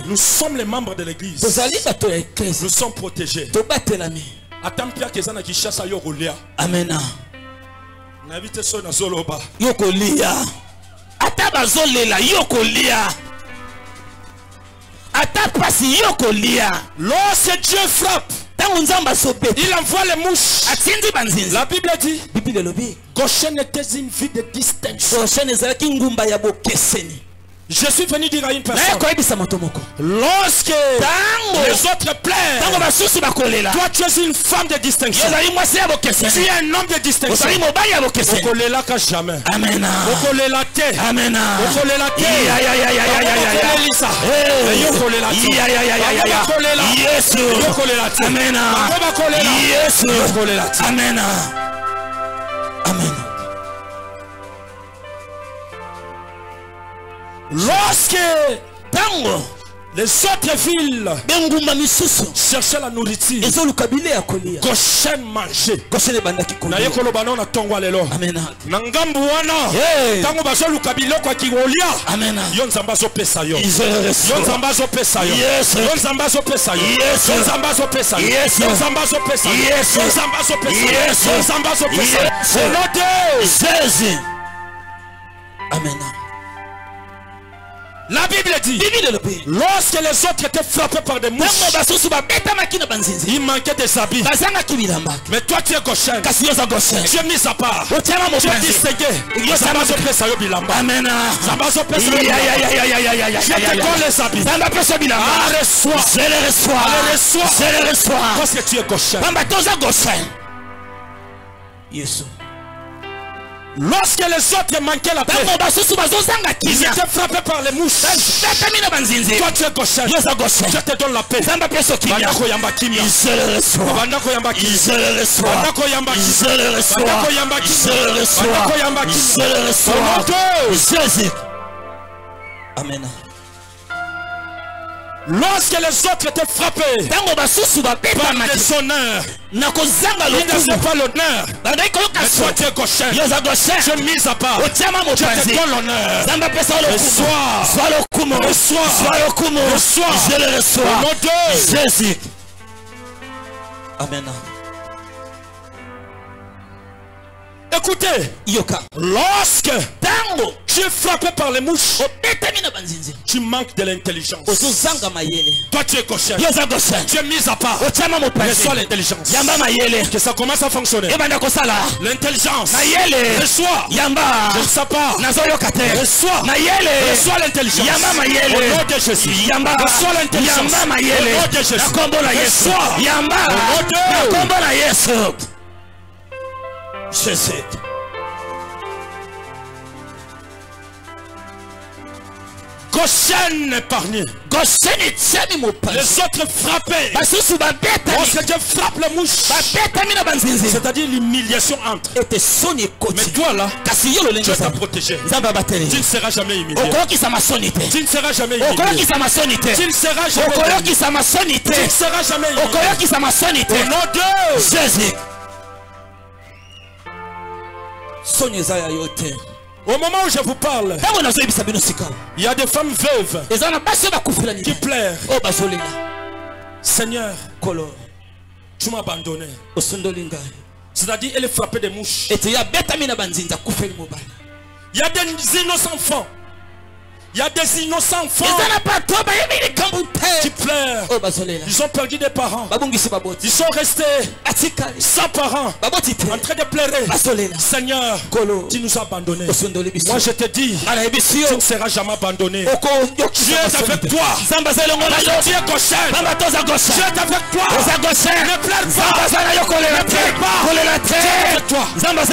nous sommes les membres de l'église. Nous sommes protégés. Attends Pierre que Zana qui chasse à Yokolia. Amen. N'invite son à Zoloba. Yokolia. Atabazolela Yokolia. Atapasi Yokolia. Lorsque Dieu frappe, il envoie les mouches. La Bible dit Goshen était une vie de distinction. Je suis venu dire à une personne, lorsque les autres pleurent, toi tu es une femme de distinction. Tu es un homme de distinction. Okolela ka jamais. Amen. Okolela te. Amen. Okolela te. Elisa. Okolela te. Yes. Okolela te. Amen. Yes. Okolela te. Amen. Amen. Lorsque les autres villes cherchaient la nourriture, Goshen mangeait. Naye kolobano na tongo alelo. Nangambu wana. Tango bazo lukabilo kwa kiwolia. Yon zambazo pesa yo. Yon zambazo pesa yo. Yon zambazo pesa yo. Yon zambazo pesa yo. Yon zambazo pesa yo. Yon zambazo pesa yo. Yon zambazo pesa yo. C'est l'autre. Jésus. Amen. La Bible dit, lorsque les autres étaient frappés par des mouches, il manquait des habits. Mais toi tu es Goshen. Tu es mis à part. Tu es distingué. Amen. Je te donne les habits. Reçois. Reçois. Parce que tu es Goshen. Lorsque les autres manquaient la paix, ils étaient frappés par les mouches. Toi tu es Goshen. Je te donne la paix. Amen. Lorsque les autres étaient frappés par des honneurs, ils n'avaient pas l'honneur. Mais toi tu es Goshen. Je suis mis à part. Je te donne l'honneur. Reçois. Je le reçois. Au nom de Jésus. Amen. Écoutez, lorsque tu es frappé par les mouches, tu manques de l'intelligence. Toi tu es Goshen. Tu es mis à part. Reçois l'intelligence. Que ça commence à fonctionner. L'intelligence. Reçois. Je ne sais pas. Reçois l'intelligence. Au nom de Jésus. Reçois l'intelligence. Au nom de Jésus. Reçois. Au nom de Jésus. Goshen épargné. Les autres frappés. Lorsque Dieu frappe la mouche, c'est-à-dire l'humiliation entre. Mais toi là, Dieu t'a protégé. Tu ne seras jamais humilié. Tu ne seras jamais humilié. Tu ne seras jamais humilié. Au nom de Jésus. Au moment où je vous parle, il y a des femmes veuves qui pleurent. Seigneur, tu m'as abandonné. C'est-à-dire, elle est frappée des mouches. Il y a des innocents enfants. Il y a des innocents enfants qui pleurent. Ils ont perdu des parents. Ils sont restés sans parents, en train de pleurer. Seigneur, tu nous as abandonnés. Moi je te dis, tu ne seras jamais abandonné. Dieu est avec toi. Dieu est Goshen. Dieu est avec toi. Ne pleure pas. Ne pleure pas. Dieu est avec toi. Mon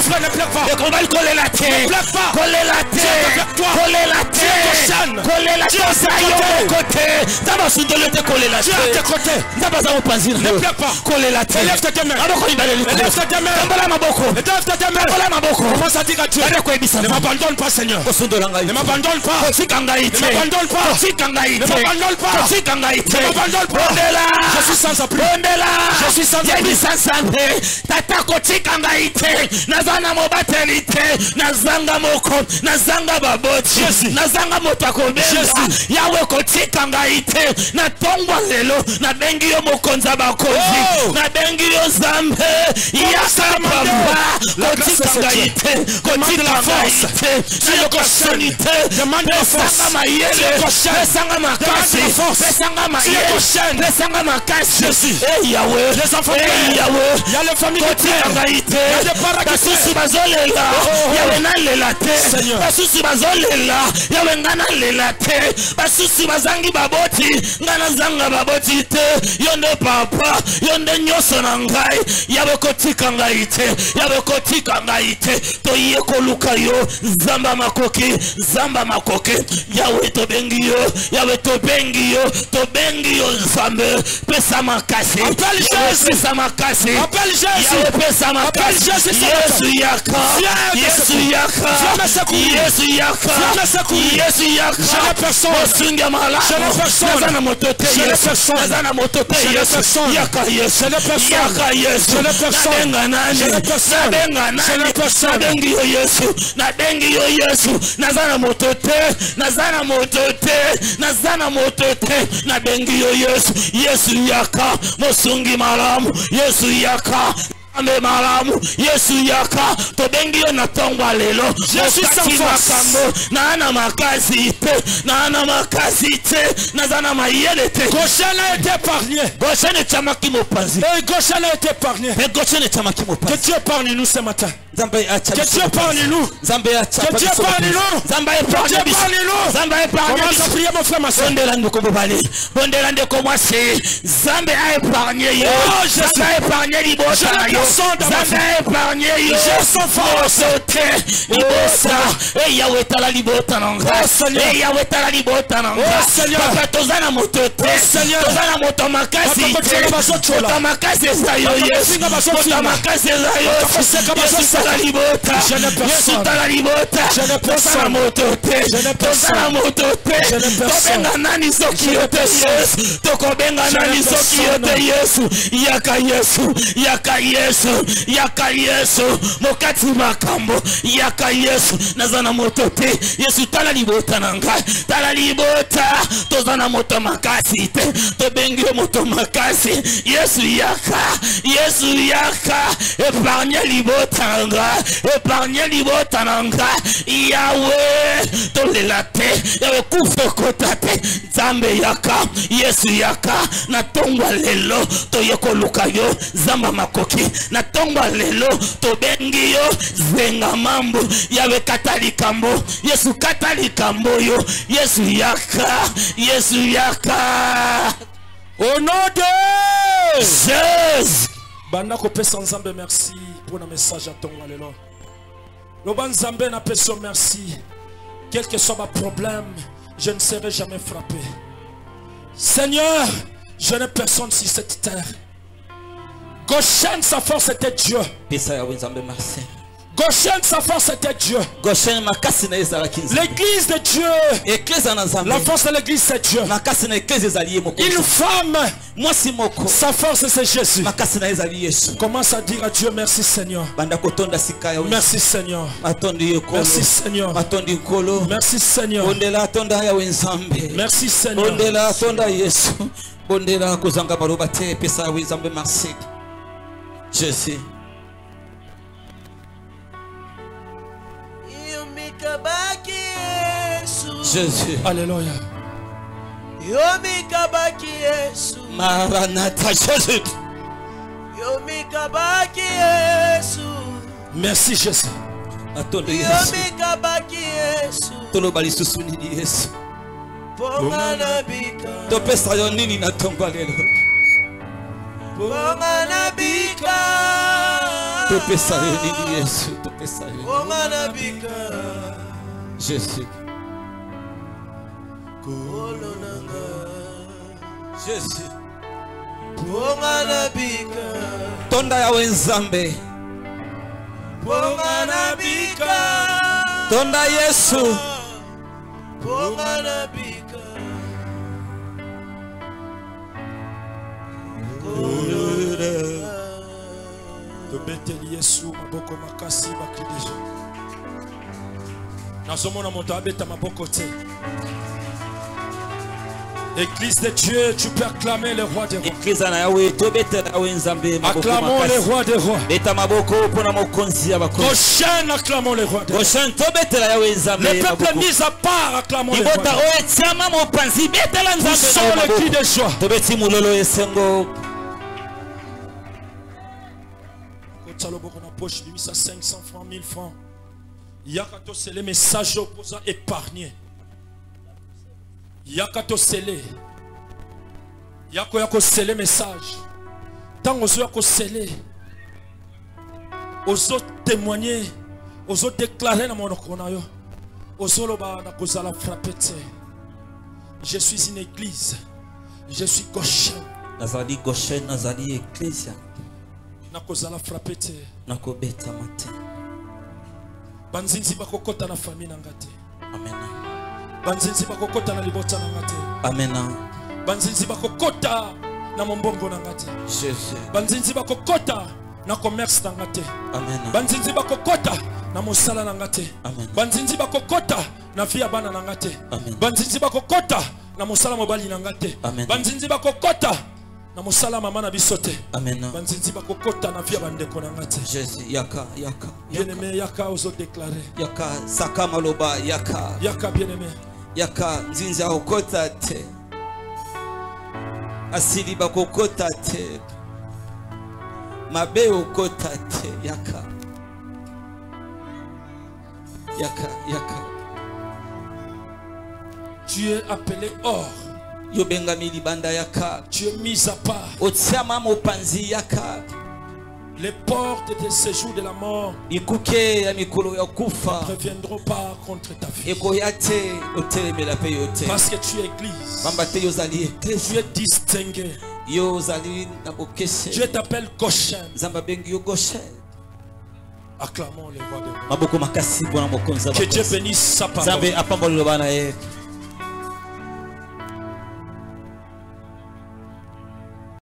frère, ne pleure pas. Ne pleure pas. Dieu est avec toi. Dieu est côté. Dieu est à tes côtés. Ne pleure pas. Élève tes mains. Élève tes mains. Commence à dire à Dieu, ne m'abandonne pas, Seigneur. Ne m'abandonne pas. Ne m'abandonne pas. Ne m'abandonne pas. Ne m'abandonne pas. Je suis sans appui. Je suis sans appui. Tata kotika ngaite nazana mobatelite nazanga moko nazanga baboti nazanga motakobela yawe kotika ngaite na tongwa lelo na bengi yo mokonza bakozi na bengi yo zambe yaka baba kotika ngaite kotika la force na kosanite demande la force mayele pesanga makasi pesanga mayele pesanga makasi yawe les enfants yawe il y a les familles qui pleurent. Il y a des parents qui appelle Jésus. Appelle Jésus. Yesu yaka. Yesu yaka. Yesu yaka. Yesu yaka. Je n'ai personne. Je n'ai personne. Nazana motote. Je n'ai personne. Nazana motote. Je n'ai personne. Yaka Yesu. Je n'ai personne. Yaka Yesu. Je n'ai personne. Je n'ai personne. Je n'ai personne. Nabengi yo Yesu. Nabengi yo Yesu. Nazana motote. Nazana motote. Nazana motote. Nabengi yo Yesu. Yesu yaka. Mosungi malamu. Yesu yaka. Ame malamu Yesu yaka to bengi yo na tongwa lelo Yesu sans force na ana makasi te na zana mayele te Goshen a été épargné. Goshen est chamaki mopanzi. Goshen a été épargné. Goshen est chamaki mopanzi. Que Dieu parle nous ce matin. Que Dieu parle nous. Que Dieu parle nous. Que Dieu parle nous. Commence à prier mon frère ma soeur. Bondelande commencer. Zambe a épargné yo. Zambe a épargné libota yo. Zambe a épargné yo. Sans force. Libosa. Et Yahweh tala libota nanga. Et Yahweh tala libota nanga. Papa tozana motote. Tozana moto makasi. Moto makasi sa yo Yesu. Moto makasi sa yo. Je n'ai personne. Je n'ai personne. Je n'ai personne. Je n'ai personne. Yaka Yesu. Yaka Yesu. Yaka Yesu. Mokati makambo. Yaka Yesu. Nazana motote. Yesu tala libota nanga. Tala libota. Tozana moto makasi te. Tobengi moto makasi. Yesu yaka. Yesu yaka. Épargne libota nanga. Épargne libota nanga. Yahweh. Tolela te. Yahweh kufe kota te. Zambe yaka. Yesu yaka. Na tongwa lelo. Toyeko luka yo. Zamba makoki. Na tongwa lelo. Tobengi yo. Zenga mambo. Yahweh katali kambo. Yesu katali kambo yo. Yesu yaka. Yesu yaka. Au nom de Jésus. Banda ko pesa nzambe merci pour le message à ton alléluia. Le ban nzambe na pesa merci. Quel que soit ma problème, je ne serai jamais frappé. Seigneur, je n'ai personne sur cette terre. Goshen, sa force était Dieu. Merci. Goshen, sa force était Dieu. L'église de Dieu. La force de l'église c'est Dieu. Une femme, sa force c'est Jésus. Commence à dire à Dieu merci Seigneur. Merci Seigneur. Merci Seigneur. Merci Seigneur. Merci Seigneur. Jésus. Jésus. Alléluia. Maranatha, Jésus. Merci Jésus. Atondo Yesu. Tolobali susuni Yesu. Topesa yo nini na tomba lelo. Topesa yo nini Yesu. Topesa yo. Jésus. Jésus. Tonda ya wenzambe. Tonda Yesu. Tobeteli Yesu maboko makasi bakidije. Nazomona moto abeta maboko te. Église de Dieu, tu peux acclamer le roi des rois. Acclamons le roi des rois. Prochaine, acclamons le roi des rois. Le peuple mis à part, acclamons le roi des rois. Nous sommes le cri de joie. Poche, lui, ça 500 francs, 1000 francs. Yakato, c'est les messages opposants épargnés. Yakato scellé. Yako scellé message. Tant aux yako scellé. Aux autres témoigner. Aux autres déclarer dans mon okonayo. Aux autres na kozala frapper. Je suis une église. Je suis Goshen. Nazali Goshen, Nazali église. Na kozala frapper. Nakobeta matin. Banzinzi bakokota na famille nangate. Amen. Banzinzi bakokota na libota nangate. Amen. Banzinzi bakokota na mombongo nangate. Jésus. Banzinzi bakokota na commerce nangate. Amen. Banzinzi bakokota na mosala nangate. Amen. Banzinzi bakokota na via bana nangate. Amen. Banzinzi bakokota na mosala mobali nangate. Amen. Banzinzi bakokota na mosala mama na bisote. Amen. Banzinzi bakokota na via bandeko nangate. Jésus. Yaka. Bien-aimé, yaka ozo déclarer. Yaka sakama loba yaka. Yaka bien-aimé. Yaka nzinza okota te. Asili bakokota te. Mabe okota te. Yaka. Tu es appelé hors. Yobengami libanda yaka. Tu es mis à part. Otiama mopanzi yaka. Les portes de séjour de la mort ne préviendront pas contre ta vie. Parce que tu es église. Tu es distingué. Dieu t'appelle Goshen. Acclamons les voix de Dieu. Que Dieu bénisse sa parole.